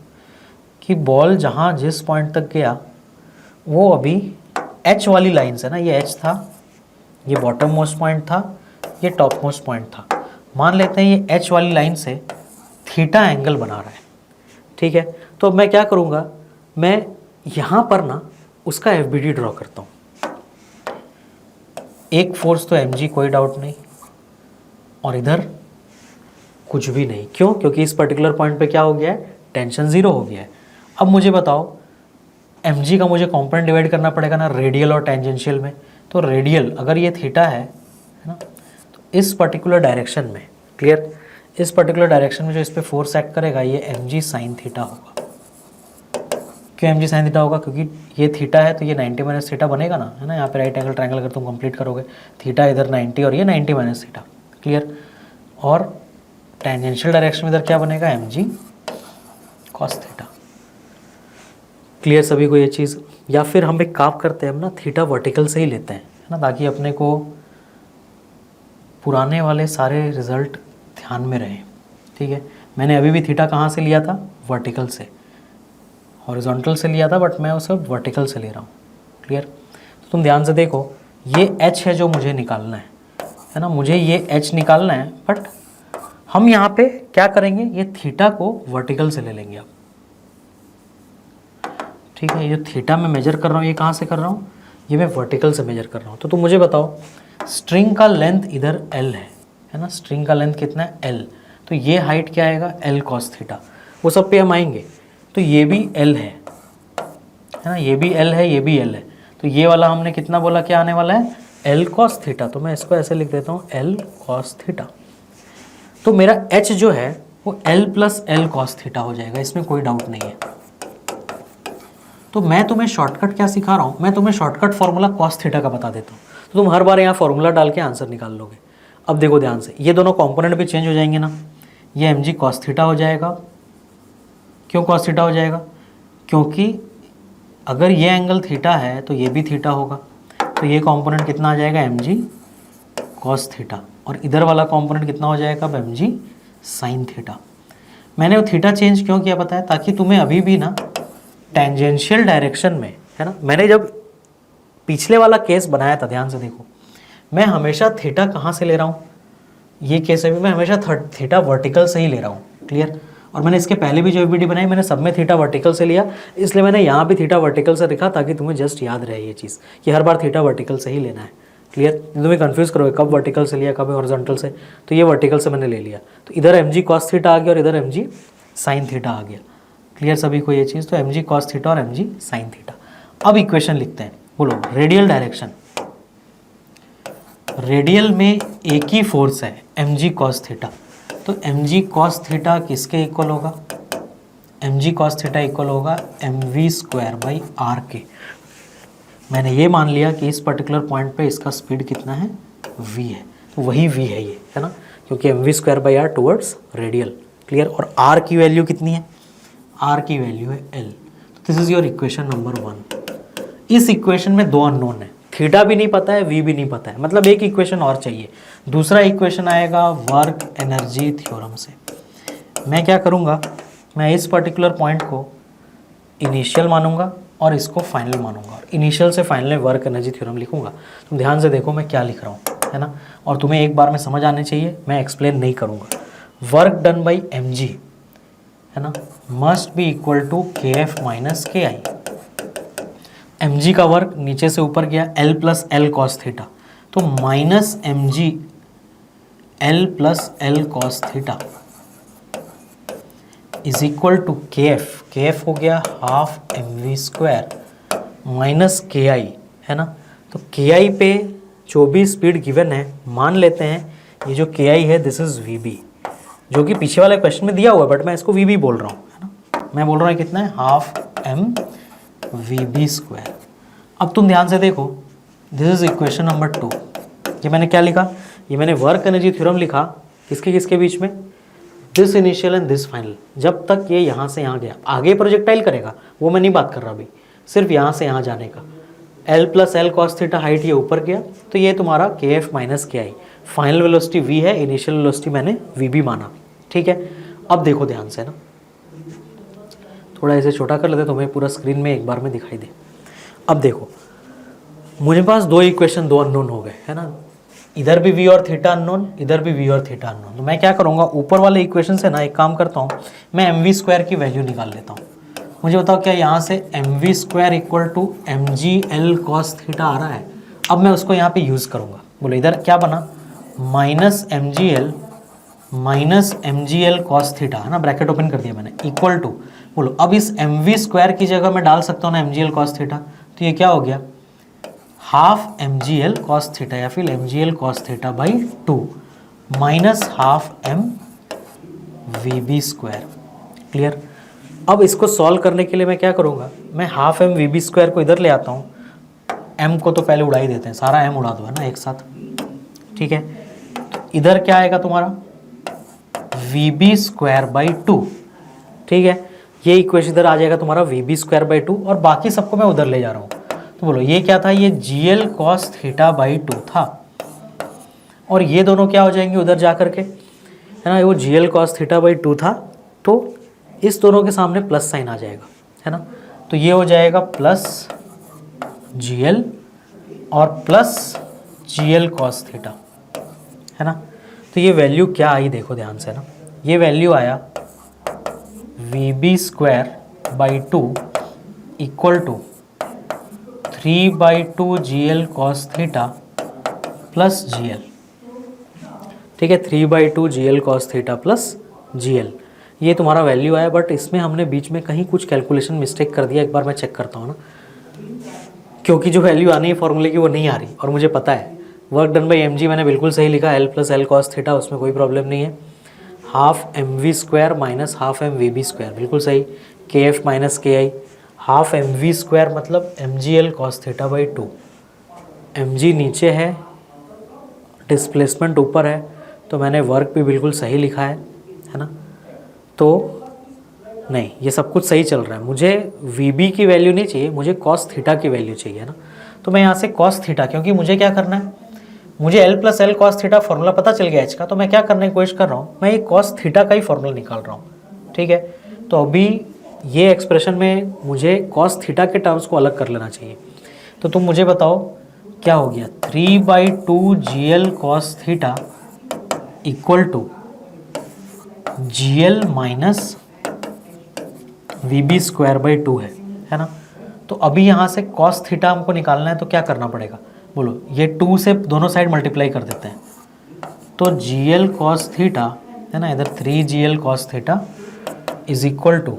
कि बॉल जहाँ जिस पॉइंट तक गया वो अभी एच वाली लाइंस है ना, ये एच था, ये बॉटम मोस्ट पॉइंट था, ये टॉप मोस्ट पॉइंट था। मान लेते हैं ये एच वाली लाइन से थीटा एंगल बना रहा है, ठीक है। तो मैं क्या करूँगा, मैं यहाँ पर ना उसका एफबीडी ड्रॉ करता हूँ। एक फोर्स तो एम जी, कोई डाउट नहीं, और इधर कुछ भी नहीं। क्यों? क्योंकि इस पर्टिकुलर पॉइंट पे क्या हो गया है, टेंशन ज़ीरो हो गया है। अब मुझे बताओ एम जी का मुझे कॉम्पोनेंट डिवाइड करना पड़ेगा ना, रेडियल और टेंजेंशियल में। तो रेडियल अगर ये थीटा है ना, तो इस पर्टिकुलर डायरेक्शन में, क्लियर, इस पर्टिकुलर डायरेक्शन में जो इस पर फोर्स एक्ट करेगा ये एम जी साइन थीटा होगा। क्यों एम जी साइन थीटा होगा? क्योंकि ये थीटा है तो ये 90 माइनस थीटा बनेगा ना, है ना। यहाँ पे राइट एंगल ट्रायंगल अगर तुम कंप्लीट करोगे, थीटा इधर 90 और ये 90 माइनस थीटा, क्लियर। और टेंजेंशियल डायरेक्शन में इधर क्या बनेगा, M G cos theta. Clear सभी को ये चीज़? या फिर हम एक काम करते हैं, हम ना थीटा वर्टिकल से ही लेते हैं, है ना, ताकि अपने को पुराने वाले सारे रिजल्ट ध्यान में रहें, ठीक है। मैंने अभी भी थीटा कहाँ से लिया था, वर्टिकल से, हॉरिजॉन्टल से लिया था, बट मैं उसे वर्टिकल से ले रहा हूँ, क्लियर। तो तुम ध्यान से देखो, ये एच है जो मुझे निकालना है ना, मुझे ये एच निकालना है। बट हम यहाँ पे क्या करेंगे, ये थीटा को वर्टिकल से ले लेंगे अब, ठीक है। ये थीटा मैं मेजर कर रहा हूँ, ये कहाँ से कर रहा हूँ, ये मैं वर्टिकल से मेजर कर रहा हूँ। तो तुम मुझे बताओ स्ट्रिंग का लेंथ इधर L है ना, स्ट्रिंग का लेंथ कितना है, L। तो ये हाइट क्या आएगा, L कॉस थीटा। वो सब पे हम आएंगे। तो ये भी L है ना, ये भी L है, ये भी L है। तो ये वाला हमने कितना बोला, क्या आने वाला है, L कॉस थीटा। तो मैं इसको ऐसे लिख देता हूँ, L कॉस थीटा। तो मेरा H जो है वो L plus L cos theta हो जाएगा, इसमें कोई डाउट नहीं है। तो मैं तुम्हें शॉर्टकट क्या सिखा रहा हूँ, मैं तुम्हें शॉर्टकट फॉर्मूला कॉस थीटा का बता देता हूँ। तो तुम हर बार यहाँ फॉर्मूला डाल के आंसर निकाल लोगे। अब देखो ध्यान से, ये दोनों कंपोनेंट भी चेंज हो जाएंगे ना, ये एम जी कॉस थीटा हो जाएगा। क्यों कॉस थीटा हो जाएगा? क्योंकि अगर ये एंगल थीटा है तो ये भी थीटा होगा। तो ये कंपोनेंट कितना आ जाएगा, एम जी कॉस थीटा। और इधर वाला कंपोनेंट कितना हो जाएगा, अब एम जी साइन थीटा। मैंने वो थीटा चेंज क्यों किया पता है, ताकि तुम्हें अभी भी ना टेंजेंशियल डायरेक्शन में, है ना, मैंने जब पिछले वाला केस बनाया था, ध्यान से देखो, मैं हमेशा थीटा कहाँ से ले रहा हूँ, ये केस में मैं हमेशा थीटा वर्टिकल से ही ले रहा हूँ, क्लियर। और मैंने इसके पहले भी जो वीडियो बनाई मैंने सब में थीटा वर्टिकल से लिया, इसलिए मैंने यहाँ भी थीटा वर्टिकल से लिखा, ताकि तुम्हें जस्ट याद रहे ये चीज़ कि हर बार थीटा वर्टिकल से ही लेना है, क्लियर। तुम्हें कंफ्यूज करोगे कब वर्टिकल से लिया कब हॉरिजॉन्टल से, तो ये वर्टिकल से मैंने ले लिया। तो इधर एम जी कॉस थीटा आ गया और इधर एम जी साइन थीटा आ गया, क्लियर सभी को ये चीज़। तो एम जी कॉस थीटा और एम जी साइन थीटा। अब इक्वेशन लिखते हैं, बोलो रेडियल डायरेक्शन। रेडियल में एक ही फोर्स है, एम जी कॉस थीटा। तो एम जी कॉस थीटा किसके इक्वल होगा, M G cos theta equal होगा M V square by R के। मैंने ये मान लिया कि इस पर्टिकुलर पॉइंट पे इसका स्पीड कितना है, v है। तो वही v है ये, है ना, क्योंकि M V square by R towards radial, clear. और r की वैल्यू कितनी है, r की वैल्यू है l। तो this is your equation number 1। इस इक्वेशन में दो अननोन है, थीटा भी नहीं पता है, v भी नहीं पता है, मतलब एक इक्वेशन और चाहिए। दूसरा इक्वेशन आएगा वर्क एनर्जी थ्योरम से। मैं क्या करूँगा, मैं इस पर्टिकुलर पॉइंट को इनिशियल मानूंगा और इसको फाइनल मानूंगा, इनिशियल से फाइनल में वर्क एनर्जी थ्योरम लिखूंगा। तुम ध्यान से देखो मैं क्या लिख रहा हूँ, है ना, और तुम्हें एक बार में समझ आने चाहिए, मैं एक्सप्लेन नहीं करूँगा। Work done by M G, है ना, must be equal to K F minus K I. M G का वर्क नीचे से ऊपर गया L plus L cos theta, तो minus M G L plus L cos theta is equal to K F हो गया half M V square minus K I, है ना। तो के आई पे जो भी स्पीड गिवन है, मान लेते हैं ये जो के आई है दिस इज वी बी, जो कि पीछे वाले क्वेश्चन में दिया हुआ है, बट मैं इसको वी बी बोल रहा हूँ, है ना। मैं बोल रहा हूँ कितना है, half M V B square. अब तुम ध्यान से देखो, दिस इज इक्वेशन नंबर 2। ये मैंने क्या लिखा, ये मैंने वर्क एनर्जी थ्योरम लिखा किसके किसके बीच में, this initial and this final. जब तक ये यहाँ से यहाँ गया, आगे प्रोजेक्टाइल करेगा वो मैं नहीं बात कर रहा अभी, सिर्फ यहाँ से यहाँ जाने का। L plus L cos theta height ये ऊपर गया, तो ये तुम्हारा के F minus K I. Final velocity we है, इनिशियल वेलोसिटी मैंने वी बी माना, ठीक है। अब देखो ध्यान से ना, थोड़ा इसे छोटा कर लेते तुम्हें पूरा स्क्रीन में एक बार में दिखाई दे। अब देखो मुझे पास दो इक्वेशन, दो अननोन हो गए, है ना, इधर भी v और थीटा अननोन, इधर भी v और थीटा अननोन। तो मैं क्या करूँगा, ऊपर वाले इक्वेशन से ना एक काम करता हूँ, मैं एम वी स्क्वायर की वैल्यू निकाल लेता हूँ। मुझे बताओ क्या यहाँ से M V square equal to M G L cos theta आ रहा है। अब मैं उसको यहाँ पे यूज़ करूँगा। बोलो इधर क्या बना, minus M G L cos theta, है ना, ब्रैकेट ओपन कर दिया मैंने, इक्वल टू, बोलो अब इस एम वी स्क्वायर की जगह मैं डाल सकता हूँ ना M G L cos theta, तो ये क्या हो गया, half M G L cos theta या फिर M G L cos theta by 2 minus half M V B square. Clear. अब इसको सॉल्व करने के लिए मैं क्या करूँगा, मैं half M V B square को इधर ले आता हूँ, एम को तो पहले उड़ा ही देते हैं, सारा एम उड़ा दो, है ना, एक साथ, ठीक है। तो इधर क्या आएगा तुम्हारा वी बी स्क्वायर बाई 2, ठीक है। ये इक्वेशन इधर आ जाएगा तुम्हारा वी बी स्क्वायर बाई 2, और बाकी सबको मैं उधर ले जा रहा हूँ। तो बोलो ये क्या था, ये जी एल कॉस थीटा बाई 2 था, और ये दोनों क्या हो जाएंगे उधर जा करके, है ना, वो जी एल कॉस थीटा बाई 2 था, तो इस दोनों के सामने प्लस साइन आ जाएगा, है ना। तो ये हो जाएगा प्लस जी एल और plus G L cos theta, है ना। तो ये वैल्यू क्या आई देखो ध्यान से ना, ये वैल्यू आया V B square by 2 equal to 3/2 G L cos theta plus G L, ठीक है, 3/2 G L cos theta plus G L, ये तुम्हारा वैल्यू आया। बट इसमें हमने बीच में कहीं कुछ कैलकुलेशन मिस्टेक कर दिया, एक बार मैं चेक करता हूँ ना, क्योंकि जो वैल्यू आनी है फॉर्मूले की वो नहीं आ रही, और मुझे पता है work done by M G मैंने बिल्कुल सही लिखा, L plus L cos theta, उसमें कोई प्रॉब्लम नहीं है। Half M V square minus half M V B square, बिल्कुल सही। K F minus K I, half M V square मतलब M G L cos theta by 2, M G नीचे है, displacement ऊपर है, तो मैंने वर्क भी बिल्कुल सही लिखा है ना। तो नहीं, ये सब कुछ सही चल रहा है, मुझे वी बी की वैल्यू नहीं चाहिए, मुझे कॉस थीटा की वैल्यू चाहिए ना। तो मैं यहाँ से कॉस थीटा, क्योंकि मुझे क्या करना है, मुझे L plus L cos theta formula पता चल गया एच का, तो मैं क्या करने की कोशिश कर रहा हूँ, मैं ये कॉस थीटा का ही फॉर्मूला निकाल रहा हूँ, ठीक है। तो अभी ये एक्सप्रेशन में मुझे कॉस थीटा के टर्म्स को अलग कर लेना चाहिए। तो तुम मुझे बताओ क्या हो गया, 3/2 G L cos theta equal to G L minus V B square by 2 है ना। तो अभी यहाँ से कॉस थीटा हमको निकालना है, तो क्या करना पड़ेगा, बोलो ये 2 से दोनों साइड मल्टीप्लाई कर देते हैं, तो जी एल कॉस थीटा, है ना, इधर 3 G L cos theta is equal to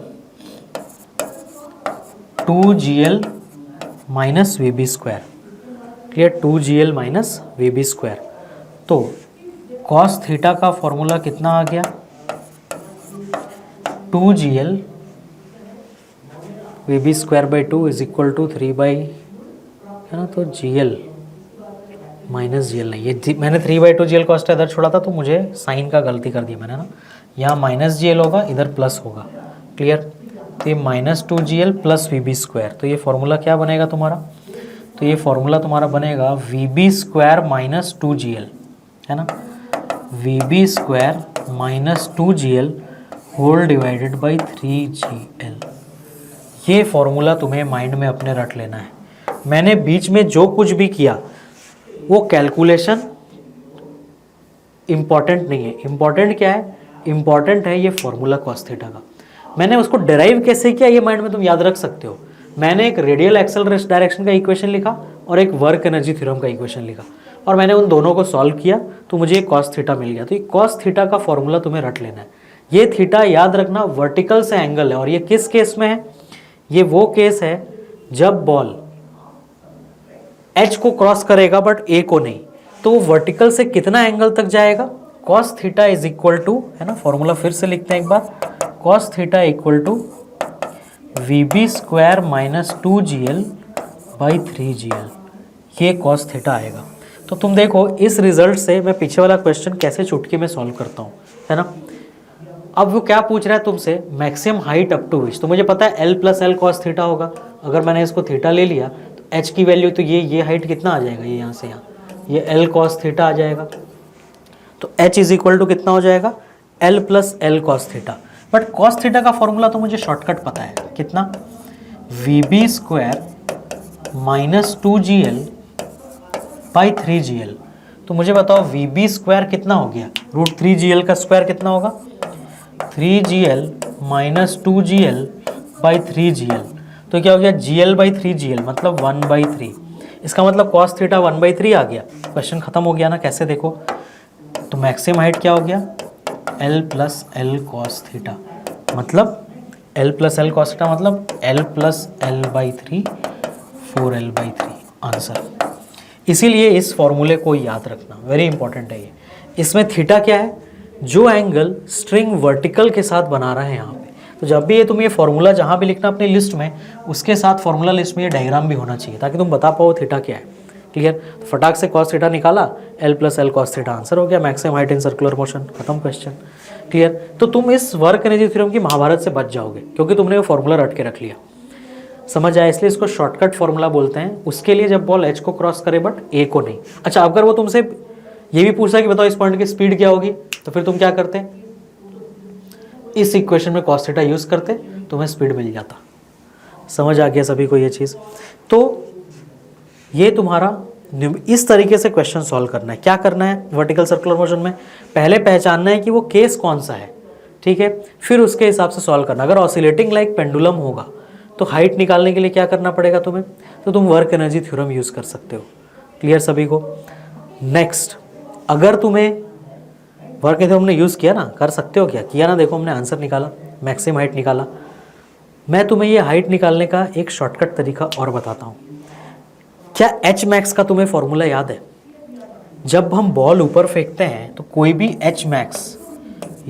2 G L minus V B square, clear, 2 G L minus V B square. तो कॉस थीटा का फॉर्मूला कितना आ गया, 2 G L V B square by 2 is equal to 3 by, है ना, तो G L minus G L नहीं, ये मैंने 3/2 जी एल कॉस्ट इधर छोड़ा था, तो मुझे साइन का गलती कर दिया मैंने ना, यहाँ माइनस जी एल होगा, इधर प्लस होगा, क्लियर। तो ये -2 G L plus V B square, तो ये फॉर्मूला क्या बनेगा तुम्हारा, तो ये फॉर्मूला तुम्हारा बनेगा V B square minus 2 G L, है ना, VB square minus 2GL whole divided by 3GL। ये फॉर्मूला तुम्हें माइंड में अपने रट लेना है। मैंने बीच में जो कुछ भी किया वो कैलकुलेशन इंपॉर्टेंट नहीं है। इंपॉर्टेंट क्या है? इंपॉर्टेंट है ये फॉर्मूला कॉस थीटा का। मैंने उसको डिराइव कैसे किया ये माइंड में तुम याद रख सकते हो। मैंने एक रेडियल एक्सेलरेशन डायरेक्शन का इक्वेशन लिखा और एक वर्क एनर्जी थ्योरम का इक्वेशन लिखा और मैंने उन दोनों को सॉल्व किया तो मुझे कॉस थीटा मिल गया। तो ये कॉस थीटा का फॉर्मूला तुम्हें रट लेना है। ये थीटा याद रखना वर्टिकल से एंगल है और ये किस केस में है? ये वो केस है जब बॉल H को क्रॉस करेगा बट A को नहीं, तो वो वर्टिकल से कितना एंगल तक जाएगा? Cos theta is equal to, है ना, फॉर्मूला फिर से लिखते हैं एक बार, cos theta equal to VB square minus 2GL by 3GL। ये कॉस थीटा आएगा। तो तुम देखो इस रिजल्ट से मैं पीछे वाला क्वेश्चन कैसे चुटकी में सॉल्व करता हूँ, है ना। अब वो क्या पूछ रहा है तुमसे? मैक्सिमम हाइट अप टू विच, तो मुझे पता है L plus L cos theta होगा। अगर मैंने इसको थीटा ले लिया तो H की वैल्यू तो ये हाइट कितना आ जाएगा? ये यहाँ से यहाँ, ये L कॉस थीटा आ जाएगा। तो H इज इक्वल टू कितना हो जाएगा? L plus L cos theta. But cos theta का फॉर्मूला तो मुझे शॉर्टकट पता है, कितना? VB square minus 2GL by 3GL। तो मुझे बताओ VB स्क्वायर कितना हो गया? रूट 3GL का स्क्वायर कितना होगा? 3GL minus 2GL by 3GL। तो क्या हो गया? GL बाई 3GL मतलब 1/3। इसका मतलब कॉस थीटा 1/3 आ गया। क्वेश्चन खत्म हो गया ना। कैसे देखो तो मैक्सिमम हाइट क्या हो गया? L plus L cos theta, मतलब L plus L cos theta मतलब L plus L by 3 4L/3 answer. इसीलिए इस फॉर्मूले को याद रखना, वेरी इंपॉर्टेंट है ये। इसमें थीटा क्या है? जो एंगल स्ट्रिंग वर्टिकल के साथ बना रहा है यहाँ पे। तो जब भी ये तुम ये फॉर्मूला जहाँ भी लिखना अपनी लिस्ट में, उसके साथ फॉर्मूला लिस्ट में ये डायग्राम भी होना चाहिए ताकि तुम बता पाओ थीटा क्या है। क्लियर? तो फटाक से कॉस थीटा निकाला, L plus L cos theta answer हो गया। Maximum height in circular motion, खत्म क्वेश्चन। क्लियर? तो तुम इस वर्क एनर्जी थ्योरम की महाभारत से बच जाओगे क्योंकि तुमने वो फॉर्मूला रट के रख लिया। समझ आया? इसलिए इसको शॉर्टकट फॉर्मूला बोलते हैं। उसके लिए जब बॉल H को क्रॉस करे बट A को नहीं। अच्छा, अगर वो तुमसे ये भी पूछा कि बताओ इस पॉइंट की स्पीड क्या होगी, तो फिर तुम क्या करते? इस इक्वेशन में कॉस थीटा यूज करते, तुम्हें स्पीड मिल जाता। समझ आ गया सभी को ये चीज? तो ये तुम्हारा इस तरीके से क्वेश्चन सॉल्व करना है। क्या करना है वर्टिकल सर्कुलर मोशन में? पहले पहचानना है कि वो केस कौन सा है, ठीक है, फिर उसके हिसाब से सॉल्व करना। अगर ऑसिलेटिंग लाइक पेंडुलम होगा तो हाइट निकालने के लिए क्या करना पड़ेगा तुम्हें? तो तुम वर्क एनर्जी थ्योरम यूज कर सकते हो। क्लियर सभी को? नेक्स्ट, अगर तुम्हें वर्क एनर्जी हमने यूज किया ना, कर सकते हो क्या? किया ना, देखो हमने आंसर निकाला, मैक्सिमम हाइट निकाला। मैं तुम्हें ये हाइट निकालने का एक शॉर्टकट तरीका और बताता हूँ। क्या H मैक्स का तुम्हें फॉर्मूला याद है? जब हम बॉल ऊपर फेंकते हैं तो कोई भी H max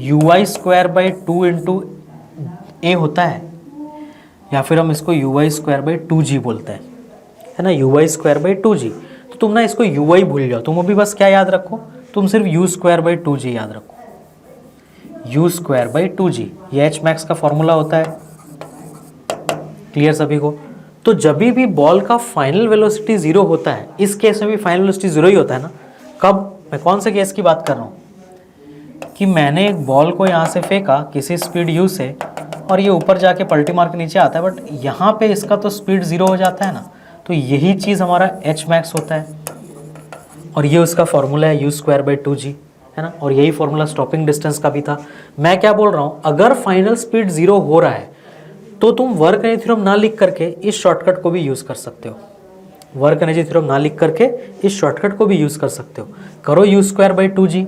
UI square by 2 into A होता है, या फिर हम इसको UI स्क्वायर बाई 2G बोलते हैं, है ना, UI स्क्वायर बाई 2G। तो तुम ना इसको UI भूल जाओ, तुम अभी बस क्या याद रखो? तुम सिर्फ U स्क्वायर बाई 2G याद रखो। U स्क्वायर बाई 2G ये H मैक्स का फॉर्मूला होता है। क्लियर सभी को? तो जब भी बॉल का फाइनल वेलोसिटी 0 होता है, इस केस में भी फाइनल वेलोसिटी 0 ही होता है ना। कब? मैं कौन से केस की बात कर रहा हूँ? कि मैंने एक बॉल को यहाँ से फेंका किसी स्पीड U से और ये ऊपर जाके पलटी मार के नीचे आता है, बट यहाँ पे इसका तो स्पीड 0 हो जाता है ना। तो यही चीज़ हमारा H मैक्स होता है और ये उसका फॉर्मूला है U स्क्वायर बाई 2G, है ना। और यही फॉर्मूला स्टॉपिंग डिस्टेंस का भी था। मैं क्या बोल रहा हूँ, अगर फाइनल स्पीड 0 हो रहा है तो तुम वर्क एनर्जी थ्योरम ना लिख करके इस शॉर्टकट को भी यूज़ कर सकते हो। वर्क एनर्जी थ्योरम ना लिख करके इस शॉर्टकट को भी यूज़ कर सकते हो। करो U स्क्वायर बाई 2G,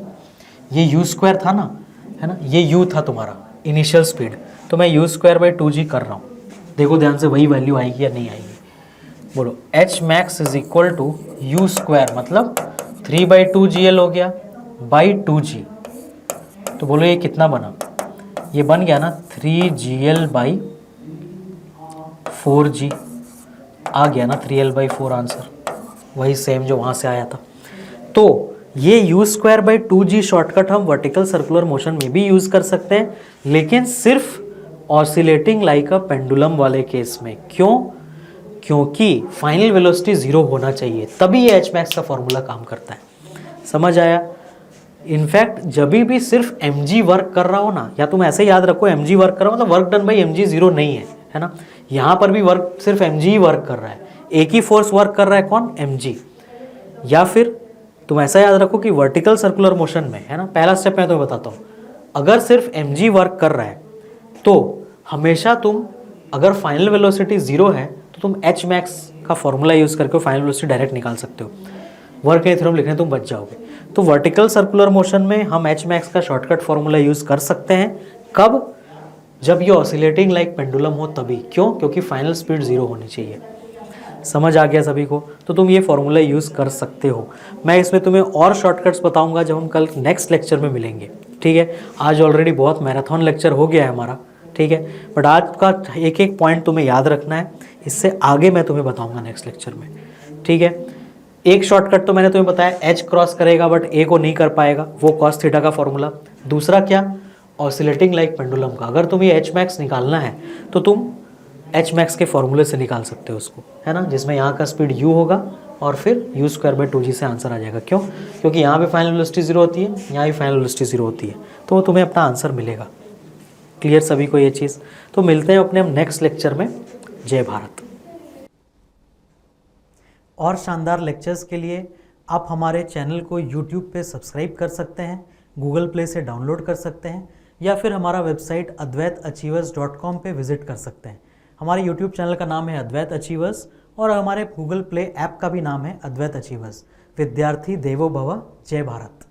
ये U स्क्वायर था ना, है ना, ये U था तुम्हारा इनिशियल स्पीड, तो मैं U स्क्वायर बाई 2G कर रहा हूँ। देखो ध्यान से, वही वैल्यू आएगी या नहीं आएगी? बोलो H max is equal to U square मतलब 3/2GL हो गया बाई 2G। तो बोलो ये कितना बना? ये बन गया ना 3GL बाई 4G। आ गया ना 3L/4 आंसर, वही सेम जो वहाँ से आया था। तो ये U square by 2G shortcut हम वर्टिकल सर्कुलर मोशन में भी यूज़ कर सकते हैं, लेकिन सिर्फ ऑसिलेटिंग लाइक अ पेंडुलम वाले केस में। क्यों? क्योंकि फाइनल वेलोसिटी 0 होना चाहिए, तभी ये H मैक्स का फॉर्मूला काम करता है। समझ आया? इनफैक्ट जब भी सिर्फ mg वर्क कर रहा हो ना, या तुम ऐसे याद रखो mg वर्क कर रहा हो मतलब work done by mg zero नहीं है ना। यहाँ पर भी वर्क सिर्फ mg ही वर्क कर रहा है, एक ही फोर्स वर्क कर रहा है, कौन, mg। या फिर तुम ऐसा याद रखो कि वर्टिकल सर्कुलर मोशन में, है ना, पहला स्टेप मैं तुम्हें बताता हूँ, अगर सिर्फ mg वर्क कर रहा है तो हमेशा तुम, अगर फाइनल वेलोसिटी जीरो है तो तुम एच मैक्स का फॉर्मूला यूज करके फाइनल वेलोसिटी डायरेक्ट निकाल सकते हो, वर्क के थ्योरम लिखने तुम बच जाओगे। तो वर्टिकल सर्कुलर मोशन में हम एच मैक्स का शॉर्टकट फॉर्मूला यूज कर सकते हैं, कब, जब ये ऑसिलेटिंग लाइक पेंडुलम हो तभी। क्यों? क्योंकि फाइनल स्पीड जीरो होनी चाहिए। समझ आ गया सभी को? तो तुम ये फॉर्मूला यूज़ कर सकते हो। मैं इसमें तुम्हें और शॉर्टकट्स बताऊंगा जब हम कल नेक्स्ट लेक्चर में मिलेंगे, ठीक है। आज ऑलरेडी बहुत मैराथन लेक्चर हो गया है हमारा, ठीक है, बट आज का एक एक पॉइंट तुम्हें याद रखना है, इससे आगे मैं तुम्हें बताऊंगा नेक्स्ट लेक्चर में, ठीक है। एक शॉर्टकट तो मैंने तुम्हें बताया, एच क्रॉस करेगा बट ए को नहीं कर पाएगा, वो कॉस थीटा का फॉर्मूला। दूसरा क्या, ऑसिलेटिंग लाइक पेंडुलम का। अगर तुम्हें एच मैक्स निकालना है तो तुम एच मैक्स के फॉर्मूले से निकाल सकते हो उसको, है ना, जिसमें यहाँ का स्पीड u होगा और फिर u स्क्वायर बाई 2g से आंसर आ जाएगा। क्यों? क्योंकि यहाँ भी फाइनल वेलोसिटी जीरो होती है, यहाँ भी फाइनल वेलोसिटी जीरो होती है, तो तुम्हें अपना आंसर मिलेगा। क्लियर सभी को ये चीज़? तो मिलते हैं अपने हम नेक्स्ट लेक्चर में। जय भारत। और शानदार लेक्चर्स के लिए आप हमारे चैनल को यूट्यूब पे सब्सक्राइब कर सकते हैं, गूगल प्ले से डाउनलोड कर सकते हैं, या फिर हमारा वेबसाइट advaitachievers.com पे विजिट कर सकते हैं। हमारे यूट्यूब चैनल का नाम है अद्वैत अचीवर्स और हमारे गूगल प्ले ऐप का भी नाम है अद्वैत अचीवर्स। विद्यार्थी देवो भव। जय भारत।